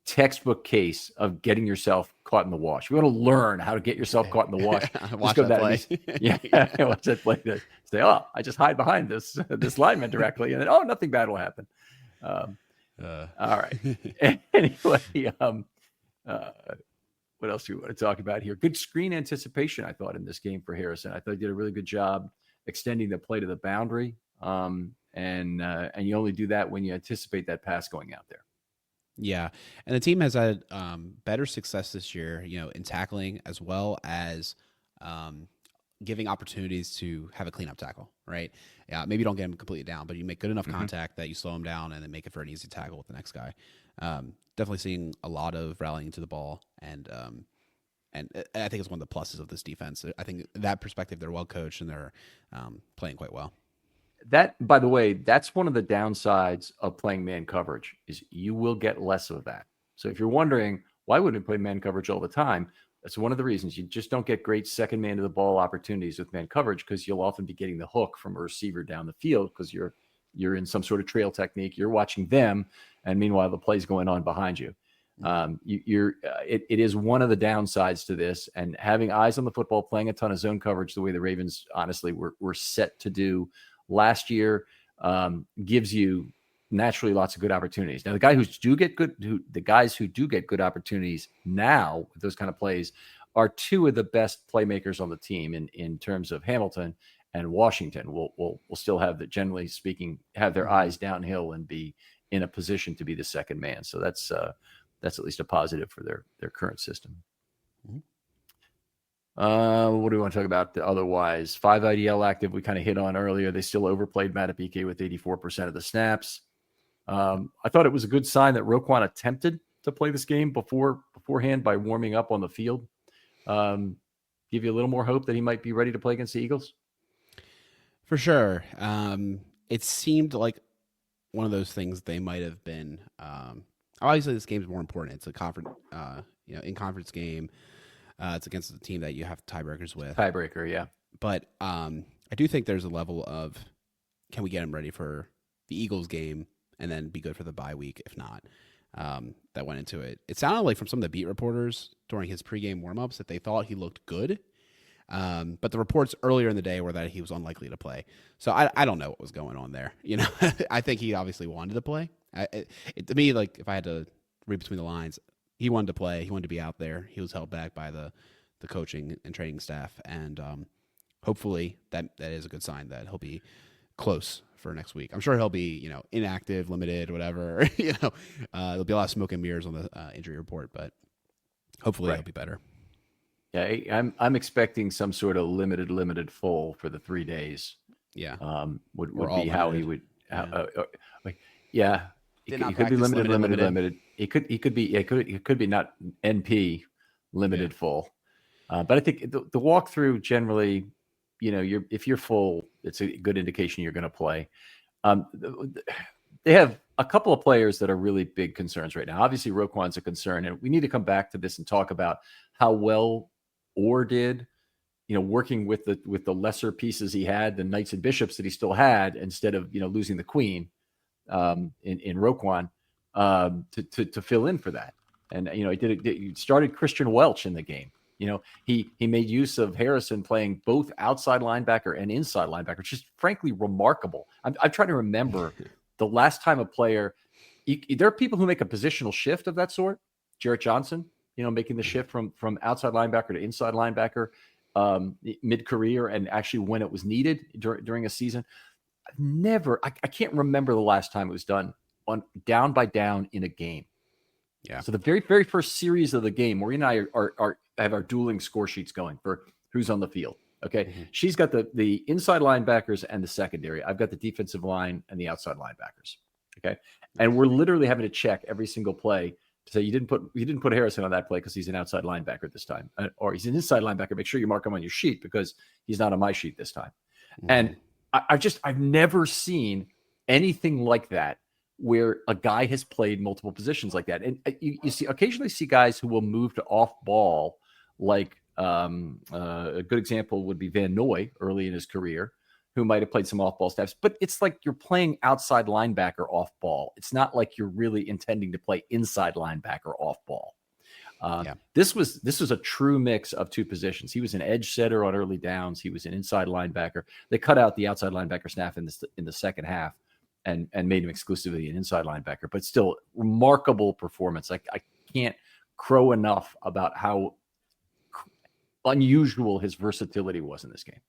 textbook case of getting yourself caught in the wash. You want to learn how to get yourself caught in the wash. Watch that play. Watch that play. Say, oh, I just hide behind this lineman directly, and then nothing bad will happen. All right. Anyway, what else do you want to talk about here? Good screen anticipation, I thought, in this game for Harrison. I thought he did a really good job extending the play to the boundary. And you only do that when you anticipate that pass going out there. Yeah. And the team has had better success this year, in tackling, as well as giving opportunities to have a cleanup tackle, right? Yeah, maybe you don't get him completely down, but you make good enough contact that you slow him down and then make it for an easy tackle with the next guy. Definitely seeing a lot of rallying to the ball, and I think it's one of the pluses of this defense. I think that perspective, they're well coached and they're playing quite well. That, by the way, that's one of the downsides of playing man coverage, is you will get less of that. So if you're wondering why wouldn't we play man coverage all the time, that's one of the reasons. You just don't get great second man to the ball opportunities with man coverage, because you'll often be getting the hook from a receiver down the field because you're in some sort of trail technique. You're watching them, and meanwhile the play's going on behind you. It is one of the downsides to this, and having eyes on the football, playing a ton of zone coverage the way the Ravens honestly were set to do last year, gives you naturally lots of good opportunities. Now, the guys who do get good opportunities now with those kind of plays are two of the best playmakers on the team in terms of Hamilton and Washington. Will still have generally speaking, have their eyes downhill and be in a position to be the second man. So that's at least a positive for their current system. What do we want to talk about otherwise? 5 IDL active, we kind of hit on earlier. They still overplayed Madubuike with 84% of the snaps. I thought it was a good sign that Roquan attempted to play this game beforehand by warming up on the field. Give you a little more hope that he might be ready to play against the Eagles? For sure. It seemed like one of those things they might have been. Obviously, this game is more important. It's a conference, in conference game. It's against the team that you have tiebreakers with. Tiebreaker, yeah. But I do think there's a level of, can we get him ready for the Eagles game and then be good for the bye week? If not, that went into it. It sounded like from some of the beat reporters during his pregame warmups that they thought he looked good. But the reports earlier in the day were that he was unlikely to play. So I don't know what was going on there. I think he obviously wanted to play. To me, like if I had to read between the lines, he wanted to play. He wanted to be out there. He was held back by the coaching and training staff, and hopefully that is a good sign that he'll be close for next week. I'm sure he'll be inactive, limited, whatever. There'll be a lot of smoke and mirrors on the injury report, but hopefully he'll be better. Yeah, I'm expecting some sort of limited full for the 3 days. Yeah, would be how he would. He could be limited. It could be not NP limited full. But I think the walkthrough generally, if you're full, it's a good indication you're going to play. They have a couple of players that are really big concerns right now. Obviously, Roquan's a concern, and we need to come back to this and talk about how well Orr did, working with the lesser pieces he had, the knights and bishops that he still had, instead of losing the queen in Roquan to fill in for that. And he started Christian Welch in the game. He made use of Harrison playing both outside linebacker and inside linebacker, which is frankly remarkable. I'm trying to remember the last time a player. There are people who make a positional shift of that sort. Jarrett Johnson, making the shift from outside linebacker to inside linebacker mid-career, and actually when it was needed during a season. I can't remember the last time it was done on down by down in a game. Yeah. So the very, very first series of the game, Maureen and I have our dueling score sheets going for who's on the field. Okay. Mm-hmm. She's got the inside linebackers and the secondary. I've got the defensive line and the outside linebackers. Okay. And we're literally having to check every single play to say, you didn't put Harrison on that play because he's an outside linebacker this time, or he's an inside linebacker. Make sure you mark him on your sheet because he's not on my sheet this time. Mm-hmm. And I've never seen anything like that where a guy has played multiple positions like that. And you occasionally see guys who will move to off ball, like a good example would be Van Noy early in his career, who might have played some off ball snaps, but it's like you're playing outside linebacker off ball. It's not like you're really intending to play inside linebacker off ball. This was a true mix of two positions. He was an edge setter on early downs. He was an inside linebacker. They cut out the outside linebacker snap in the second half and made him exclusively an inside linebacker, but still remarkable performance. I can't crow enough about how unusual his versatility was in this game.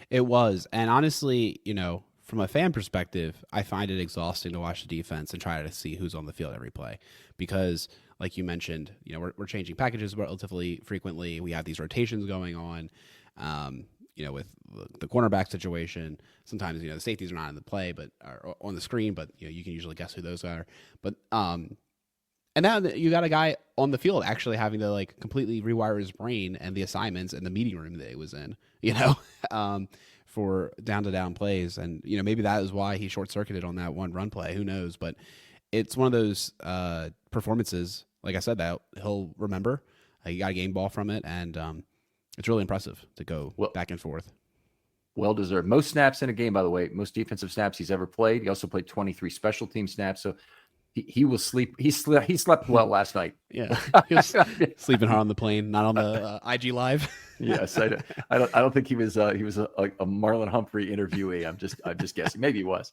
It was. And honestly, from a fan perspective, I find it exhausting to watch the defense and try to see who's on the field every play, because like you mentioned, we're changing packages relatively frequently. We have these rotations going on, with the cornerback situation. Sometimes, the safeties are not in the play, but are on the screen, but you can usually guess who those are. But, and now you got a guy on the field actually having to completely rewire his brain and the assignments and the meeting room that he was in, for down plays. And, maybe that is why he short circuited on that one run play. Who knows? But it's one of those performances, like I said, that he'll remember. He got a game ball from it, and it's really impressive to go back and forth. Well deserved. Most snaps in a game, by the way, most defensive snaps he's ever played. He also played 23 special team snaps. So he will sleep. He slept well last night. Yeah, he was sleeping hard on the plane, not on the IG Live. Yes, I don't think he was a Marlon Humphrey interviewee. I'm just guessing. Maybe he was.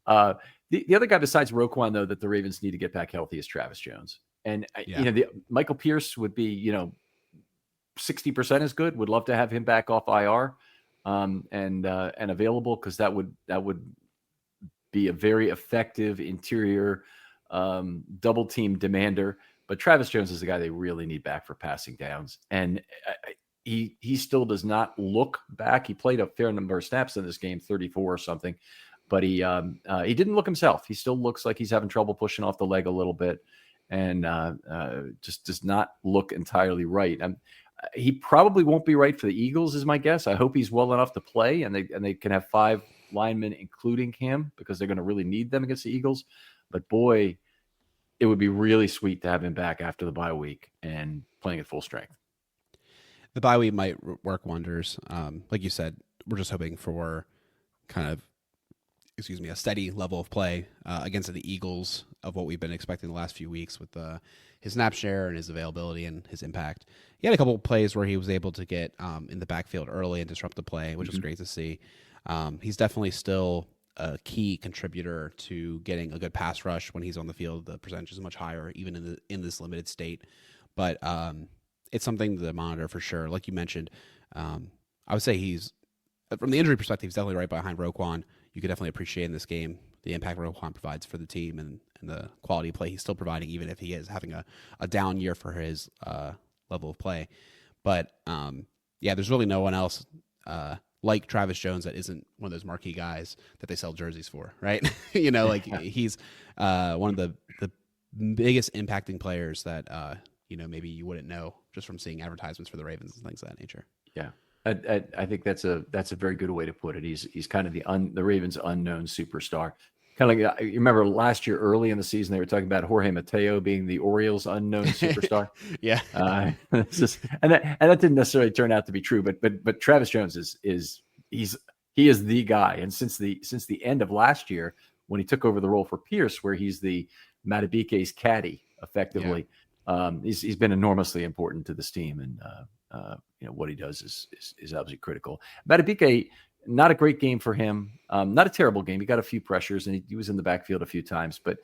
The other guy besides Roquan though that the Ravens need to get back healthy is Travis Jones. And the Michael Pierce would be 60% as good. Would love to have him back off IR and available, because that would be a very effective interior double team demander. But Travis Jones is the guy they really need back for passing downs, and he still does not look back. He played a fair number of snaps in this game, 34 or something, but he didn't look himself. He still looks like he's having trouble pushing off the leg a little bit, and just does not look entirely right. He probably won't be right for the Eagles, is my guess. I hope he's well enough to play, and they can have 5 linemen, including him, because they're going to really need them against the Eagles. But boy, it would be really sweet to have him back after the bye week and playing at full strength. The bye week might work wonders. Like you said, we're just hoping for kind of, a steady level of play against the Eagles of what we've been expecting the last few weeks with his snap share and his availability and his impact. He had a couple of plays where he was able to get in the backfield early and disrupt the play, which was great to see. He's definitely still a key contributor to getting a good pass rush when he's on the field. The percentage is much higher, even in this limited state. But it's something to monitor for sure. Like you mentioned, I would say he's, from the injury perspective, he's definitely right behind Roquan. You could definitely appreciate in this game the impact Roquan provides for the team and the quality of play he's still providing, even if he is having a down year for his level of play. But there's really no one else like Travis Jones that isn't one of those marquee guys that they sell jerseys for, right? He's one of the biggest impacting players that maybe you wouldn't know just from seeing advertisements for the Ravens and things of that nature. Yeah. I think that's a very good way to put it. He's kind of the Ravens' unknown superstar. Kind of like, you remember last year early in the season, they were talking about Jorge Mateo being the Orioles' unknown superstar. Yeah. And that didn't necessarily turn out to be true, but Travis Jones is the guy. And since the end of last year, when he took over the role for Pierce, where he's the Matabike's caddy effectively, he's been enormously important to this team, and what he does is absolutely critical. Matabike, not a great game for him. Not a terrible game. He got a few pressures and he was in the backfield a few times, but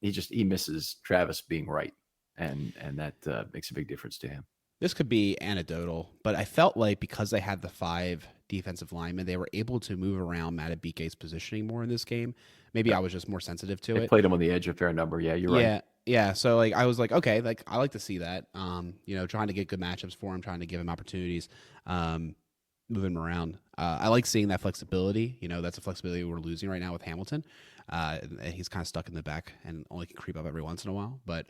he misses Travis being right, and that makes a big difference to him. This could be anecdotal, but I felt like because they had the 5 defensive linemen, they were able to move around Matabike's positioning more in this game. Maybe I was just more sensitive to it. Played him on the edge a fair number. Yeah, you're right. Yeah. So I was like, okay, I like to see that. Trying to get good matchups for him, trying to give him opportunities, move him around. I like seeing that flexibility. That's a flexibility we're losing right now with Hamilton. He's kind of stuck in the back and only can creep up every once in a while. But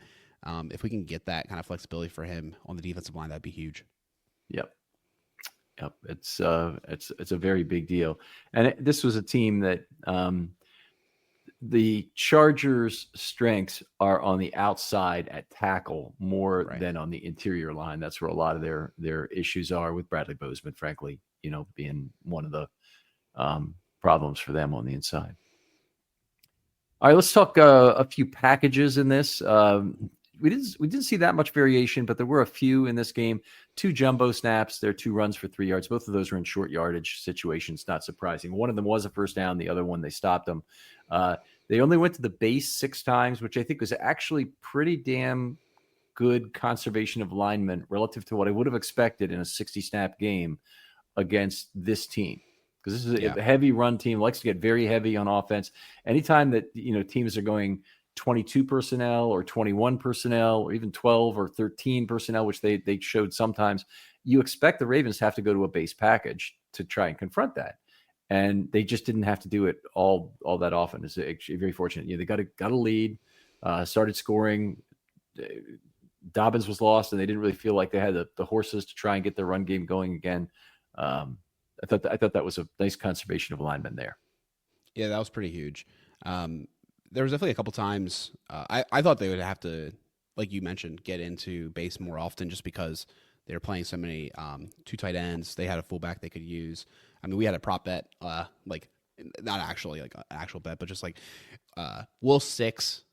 if we can get that kind of flexibility for him on the defensive line, that'd be huge. Yep. It's a very big deal. And this was a team that the Chargers' strengths are on the outside at tackle more than on the interior line. That's where a lot of their issues are, with Bradley Bozeman, frankly, being one of the problems for them on the inside. All right, let's talk a few packages in this. We didn't see that much variation, but there were a few in this game. 2 jumbo snaps. There are 2 runs for 3 yards. Both of those were in short yardage situations. Not surprising. One of them was a first down. The other one, they stopped them. They only went to the base 6 times, which I think was actually pretty damn good conservation of linemen relative to what I would have expected in a 60-snap game against this team. Because this is a heavy run team, likes to get very heavy on offense. Anytime that teams are going 22 personnel or 21 personnel or even 12 or 13 personnel, which they showed sometimes, you expect the Ravens to have to go to a base package to try and confront that. And they just didn't have to do it all that often. It's actually very fortunate. They got a lead, started scoring. Dobbins was lost, and they didn't really feel like they had the horses to try and get their run game going again. I thought that was a nice conservation of linemen there. Yeah, that was pretty huge. There was definitely a couple times I thought they would have to, like you mentioned, get into base more often, just because they were playing so many 2 tight ends. They had a fullback they could use. I mean, we had a prop bet, not actually like an actual bet, but just like Will 6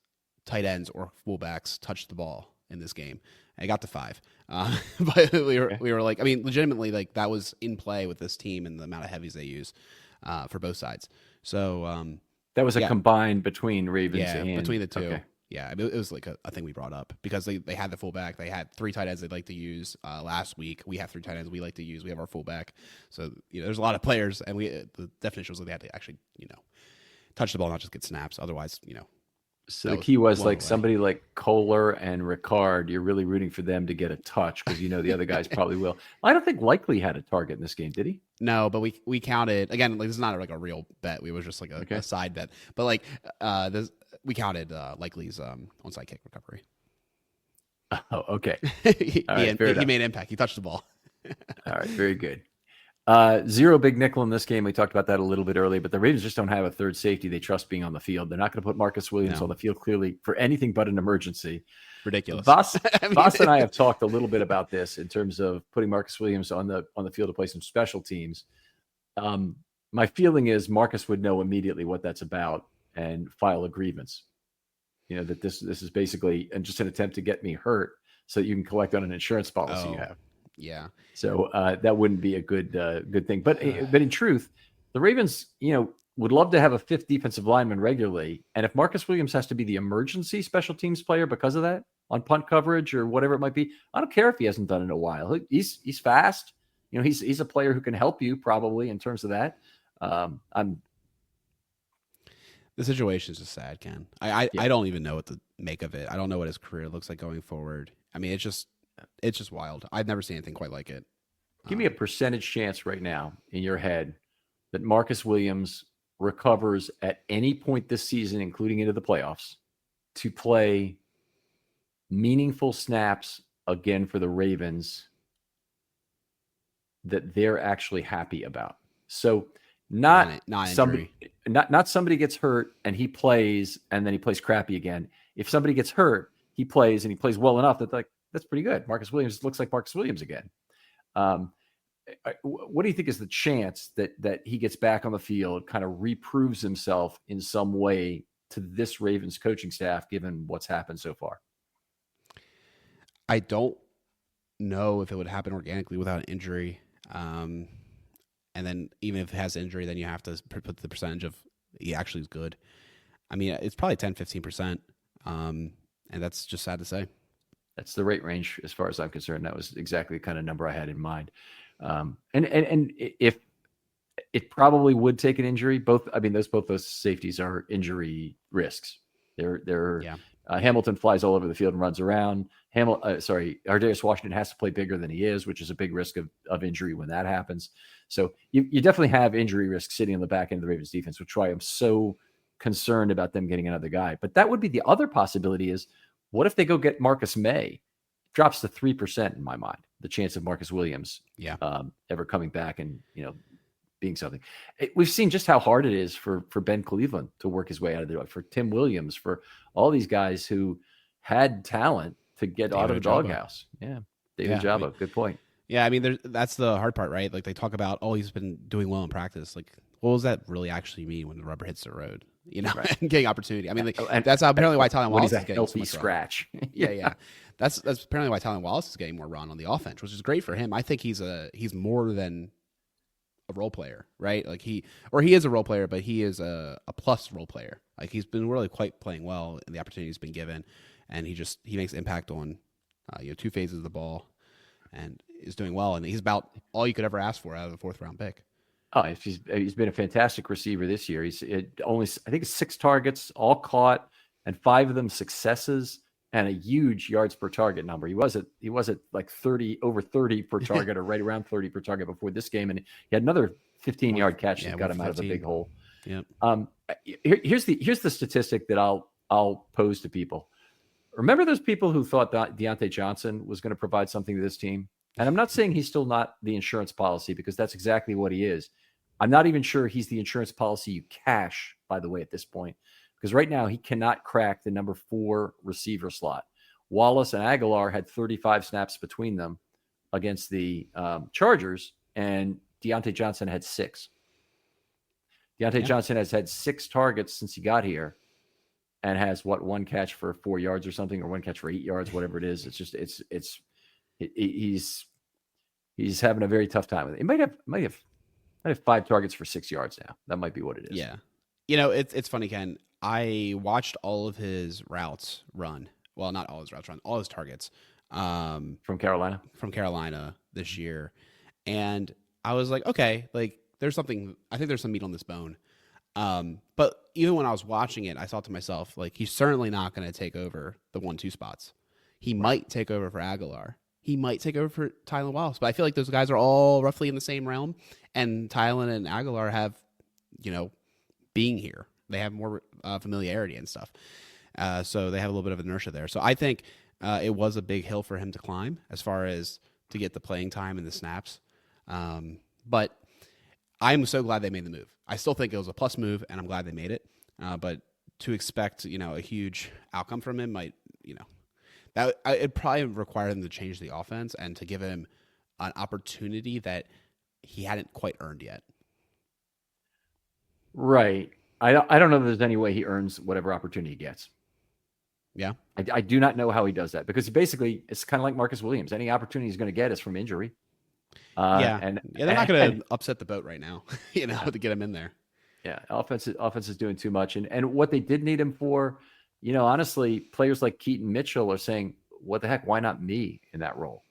tight ends or fullbacks touched the ball in this game. I got to 5. But we were like, I mean, legitimately, like that was in play with this team and the amount of heavies they use for both sides. So That was a yeah. combined between Ravens yeah, and between the two. Okay. Yeah, it was like a thing we brought up because they had the fullback. They had 3 tight ends they'd like to use last week. We have 3 tight ends we like to use. We have our fullback. So, there's a lot of players, and the definition was that they had to actually, touch the ball, not just get snaps. Otherwise, So That the was key was blown like away. somebody like Kohler and Ricard, you're really rooting for them to get a touch because the other guys probably will. I don't think Likely had a target in this game, did he? No, but we counted again. Like this is not like a real bet. We was just like a side bet. But like we counted Likely's onside kick recovery. Oh, okay. he All right, fair he enough. made impact. He touched the ball. All right, very good. 0 big nickel in this game. We talked about that a little bit earlier, but the Ravens just don't have a third safety they trust being on the field. They're not going to put Marcus Williams No. on the field clearly for anything but an emergency. Ridiculous. Voss, I mean- Voss and I have talked a little bit about this in terms of putting Marcus Williams on the field to play some special teams. My feeling is Marcus would know immediately what that's about and file a grievance. That this is basically just an attempt to get me hurt so that you can collect on an insurance policy you have. Yeah. So that wouldn't be a good thing. But in truth, the Ravens, would love to have a 5th defensive lineman regularly. And if Marcus Williams has to be the emergency special teams player because of that on punt coverage or whatever it might be, I don't care if he hasn't done it in a while. He's fast. He's a player who can help you probably in terms of that. The situation is just sad, Ken. I don't even know what to make of it. I don't know what his career looks like going forward. I mean, it's just wild. I've never seen anything quite like it. Give me a percentage chance right now in your head that Marcus Williams recovers at any point this season, including into the playoffs, to play meaningful snaps again for the Ravens that they're actually happy about. So not somebody gets hurt and he plays and then he plays crappy again. If somebody gets hurt, he plays and he plays well enough that that's pretty good. Marcus Williams looks like Marcus Williams again. What do you think is the chance that he gets back on the field, kind of reproves himself in some way to this Ravens coaching staff, given what's happened so far? I don't know if it would happen organically without an injury. And then even if it has injury, then you have to put the percentage of he actually is good. I mean, it's probably 10, 15%. And that's just sad to say. That's the rate range as far as I'm concerned. That was exactly the kind of number I had in mind. And if it probably would take an injury, both those safeties are injury risks. Hamilton flies all over the field and runs around. Ar'Darius Washington has to play bigger than he is, which is a big risk of injury when that happens. So you definitely have injury risk sitting on the back end of the Ravens defense, which is why I'm so concerned about them getting another guy. But that would be the other possibility is, what if they go get Marcus May? Drops to 3% in my mind, the chance of Marcus Williams ever coming back and, being something. We've seen just how hard it is for Ben Cleveland to work his way out of the dog, for Tim Williams, for all these guys who had talent to get out of the doghouse. Yeah. David Ojabo, good point. Yeah, I mean, that's the hard part, right? Like they talk about, he's been doing well in practice. Like, what does that really actually mean when the rubber hits the road? Right. And getting opportunity. I mean, that's apparently why Tylan Wallace is getting healthy so much scratch. Yeah. That's apparently why Tylan Wallace is getting more run on the offense, which is great for him. I think he's more than a role player, right? Like he is a role player, but he is a plus role player. Like he's been really quite playing well in the opportunity he's been given, and he makes impact on 2 phases of the ball, and is doing well. And he's about all you could ever ask for out of a 4th round pick. Oh, he's been a fantastic receiver this year. He's only, I think, 6 targets, all caught, and 5 of them successes, and a huge yards per target number. He was at like 30 over 30 per target, or right around 30 per target before this game, and he had another 15-yard catch that got him out of the big hole. Yeah. Here's the statistic that I'll pose to people. Remember those people who thought that Deontay Johnson was going to provide something to this team? And I'm not saying he's still not the insurance policy, because that's exactly what he is. I'm not even sure he's the insurance policy you cash, by the way, at this point, because right now he cannot crack the number 4 receiver slot. Wallace and Aguilar had 35 snaps between them against the Chargers, and Deontay Johnson had 6. Johnson has had 6 targets since he got here, and has one catch for 4 yards or something, or one catch for 8 yards, whatever it is. It's just he's having a very tough time with it. He might have 5 targets for 6 yards now. That might be what it is. Yeah. It's funny, Ken. I watched all of his routes run. Well, not all his routes run, all his targets From Carolina. this year. And I was like, okay, like I think there's some meat on this bone. But even when I was watching it, I thought to myself, like, he's certainly not going to take over the 1-2 spots. He might take over for Aguilar. He might take over for Tylan Wallace, but I feel like those guys are all roughly in the same realm. And Tylan and Aguilar have, being here. They have more familiarity and stuff. So they have a little bit of inertia there. So I think it was a big hill for him to climb as far as to get the playing time and the snaps. But I'm so glad they made the move. I still think it was a plus move, and I'm glad they made it. But to expect, a huge outcome from him might, that it probably require them to change the offense and to give him an opportunity that he hadn't quite earned yet. Right. I don't know if there's any way he earns whatever opportunity he gets. Yeah. I do not know how he does that, because basically it's kind of like Marcus Williams. Any opportunity he's going to get is from injury. And they're not going to upset the boat right now, to get him in there. Yeah, offense is doing too much, and what they did need him for, honestly, players like Keaton Mitchell are saying, "What the heck? Why not me in that role?"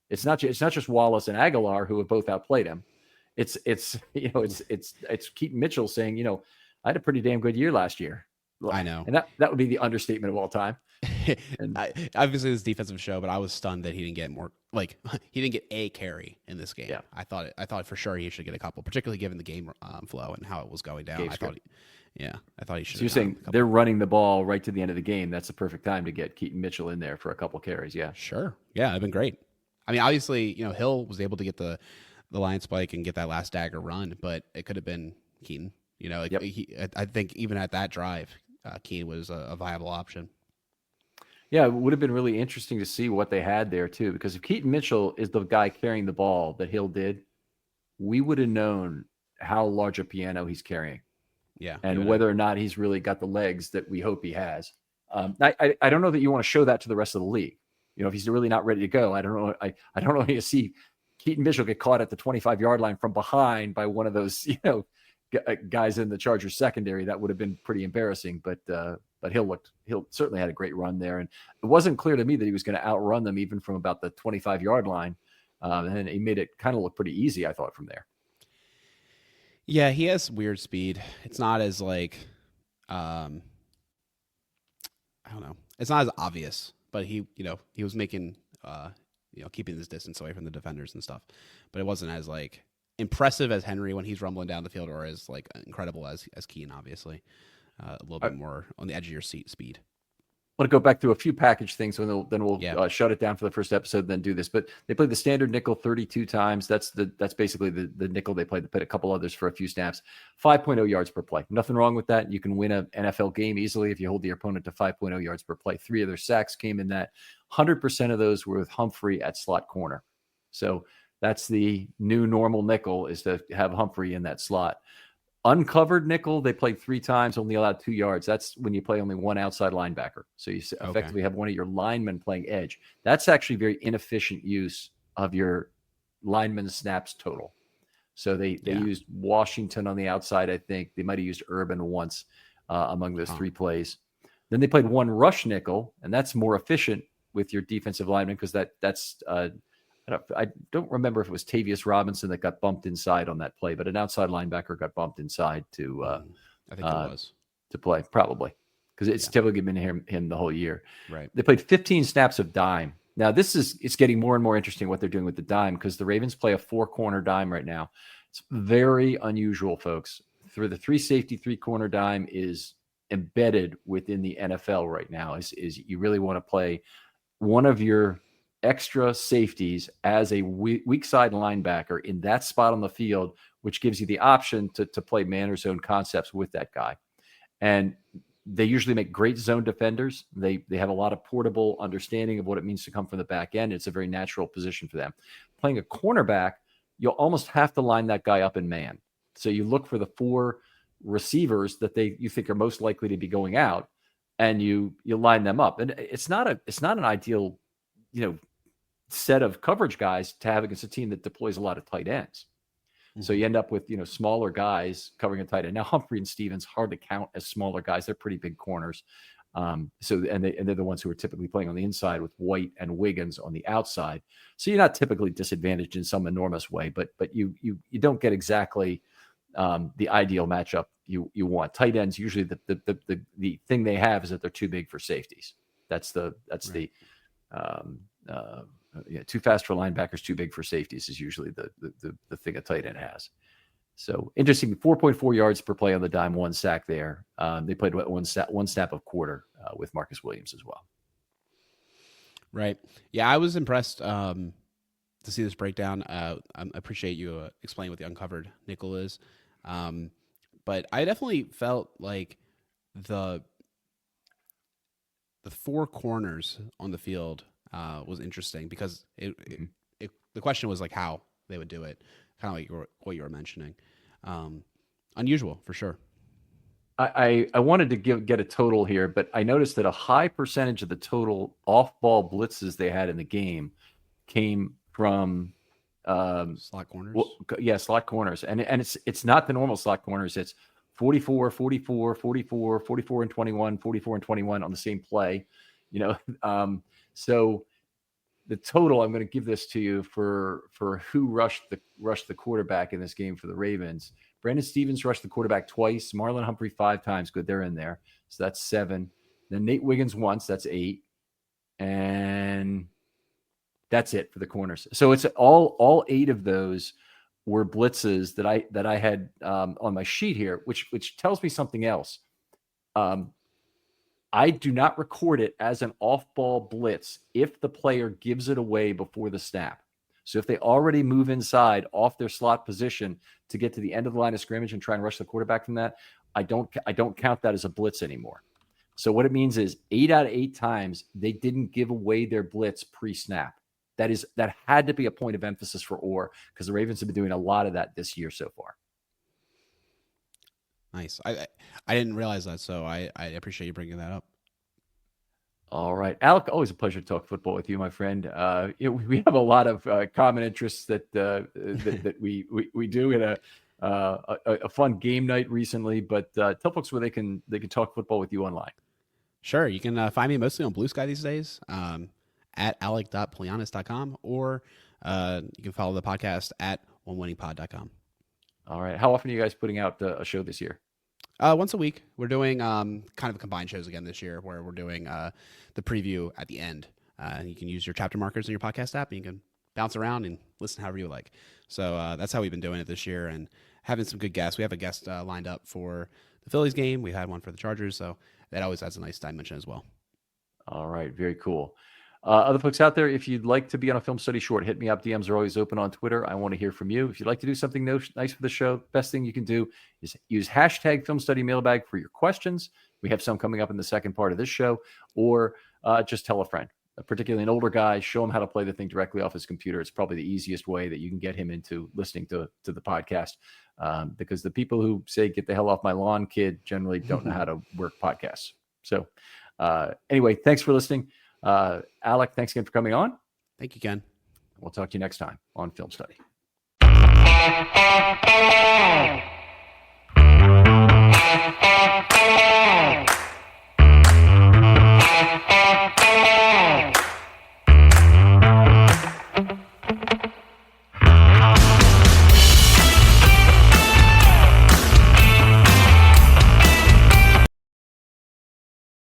It's not just Wallace and Aguilar who have both outplayed him. It's Keaton Mitchell saying, I had a pretty damn good year last year. I know, and that would be the understatement of all time. And obviously, this defensive show, but I was stunned that he didn't get more. Like, he didn't get a carry in this game. Yeah. I thought for sure he should get a couple, particularly given the game flow and how it was going down. I thought he should. So you're saying they're running the ball right to the end of the game. That's the perfect time to get Keaton Mitchell in there for a couple carries. Yeah, sure. Yeah, it'd been great. I mean, obviously, Hill was able to get the line spike and get that last dagger run, but it could have been Keaton. I think even at that drive, Keaton was a viable option. Yeah, it would have been really interesting to see what they had there too, because if Keaton Mitchell is the guy carrying the ball that Hill did, we would have known how large a piano he's carrying. Yeah, and whether or not he's really got the legs that we hope he has. I don't know that you want to show that to the rest of the league. If he's really not ready to go, I don't know. I don't know how you see Keaton Mitchell get caught at the 25-yard line from behind by one of those, guys in the Chargers secondary. That would have been pretty embarrassing. But Hill certainly had a great run there, and it wasn't clear to me that he was going to outrun them even from about the 25-yard line. And he made it kind of look pretty easy, I thought, from there. Yeah, he has weird speed. It's not as like, I don't know. It's not as obvious, but he was making, keeping his distance away from the defenders and stuff. But it wasn't as like impressive as Henry when he's rumbling down the field, or as like incredible as Keane, obviously. A little bit more on the edge of your seat speed. I want to go back through a few package things, and then we'll shut it down for the first episode, then do this. But they played the standard nickel 32 times. That's basically the nickel they played. They played a couple others for a few snaps. 5.0 yards per play. Nothing wrong with that. You can win an NFL game easily if you hold the opponent to 5.0 yards per play. 3 of their sacks came in that. 100% of those were with Humphrey at slot corner. So that's the new normal nickel, is to have Humphrey in that slot. Uncovered nickel, they played 3 times, only allowed 2 yards. That's when you play only one outside linebacker. So you effectively have one of your linemen playing edge. That's actually very inefficient use of your lineman snaps total. So they used Washington on the outside, I think. They might have used Urban once among those 3 plays. Then they played 1 rush nickel, and that's more efficient with your defensive lineman, because that's I don't remember if it was Tavius Robinson that got bumped inside on that play, but an outside linebacker got bumped inside to I think it was to play, probably, because it's typically been him the whole year. Right. They played 15 snaps of dime. Now it's getting more and more interesting what they're doing with the dime, because the Ravens play a 4-corner dime right now. It's very unusual, folks. Through the 3 safety, 3-corner dime is embedded within the NFL right now. Is you really want to play one of your extra safeties as a weak side linebacker in that spot on the field, which gives you the option to play man or zone concepts with that guy. And they usually make great zone defenders. They have a lot of portable understanding of what it means to come from the back end. It's a very natural position for them. Playing a cornerback, you'll almost have to line that guy up in man. So you look for the 4 receivers that you think are most likely to be going out, and you line them up. And it's not an ideal, set of coverage guys to have against a team that deploys a lot of tight ends. So you end up with, smaller guys covering a tight end. Now Humphrey and Stevens hard to count as smaller guys. They're pretty big corners. And they're the ones who are typically playing on the inside with White and Wiggins on the outside. So you're not typically disadvantaged in some enormous way, but you don't get exactly the ideal matchup you want. Tight ends usually the thing they have is that they're too big for safeties. That's right. Too fast for linebackers, too big for safeties is usually the thing a tight end has. So interesting, 4.4 yards per play on the dime, 1 sack there. They played one snap of quarter with Marcus Williams as well. Right. Yeah, I was impressed to see this breakdown. I appreciate you explaining what the uncovered nickel is. But I definitely felt like the 4 corners on the field was interesting because the question was like how they would do it, kind of like what you were mentioning. Unusual for sure. I wanted to get a total here, but I noticed that a high percentage of the total off-ball blitzes they had in the game came from slot corners. Slot corners, and it's not the normal slot corners. It's 44, 44, 44, 44 and 21, 44 and 21 on the same play. So the total, I'm going to give this to you for who rushed the quarterback in this game for the Ravens. Brandon Stevens rushed the quarterback twice. Marlon Humphrey 5 times. Good, they're in there. So that's 7. Then Nate Wiggins once. That's 8. And that's it for the corners. So it's all 8 of those were blitzes that I had on my sheet here, which tells me something else. I do not record it as an off-ball blitz if the player gives it away before the snap. So if they already move inside off their slot position to get to the end of the line of scrimmage and try and rush the quarterback from that, I don't count that as a blitz anymore. So what it means is 8 out of 8 times they didn't give away their blitz pre-snap. That had to be a point of emphasis for Orr because the Ravens have been doing a lot of that this year so far. Nice. I didn't realize that, so I appreciate you bringing that up. All right, Alec, always a pleasure to talk football with you, my friend. We have a lot of common interests that we do in a fun game night recently. But tell folks where they can talk football with you online. Sure, you can find me mostly on Blue Sky these days at alec.polianis.com, or you can follow the podcast at onewinningpod.com. All right, how often are you guys putting out a show this year? Once a week. We're doing kind of combined shows again this year where we're doing the preview at the end. And you can use your chapter markers in your podcast app and you can bounce around and listen however you like. So that's how we've been doing it this year and having some good guests. We have a guest lined up for the Phillies game. We had one for the Chargers. So that always adds a nice dimension as well. All right. Very cool. Other folks out there, if you'd like to be on a film study short, hit me up. DMs are always open on Twitter. I want to hear from you. If you'd like to do something nice for the show, best thing you can do is use hashtag Film Study Mailbag for your questions. We have some coming up in the second part of this show, or just tell a friend, particularly an older guy, show him how to play the thing directly off his computer. It's probably the easiest way that you can get him into listening to the podcast because the people who say, get the hell off my lawn, kid, generally don't know how to work podcasts. So anyway, thanks for listening. Alec, thanks again for coming on. Thank you, Ken. We'll talk to you next time on Film Study.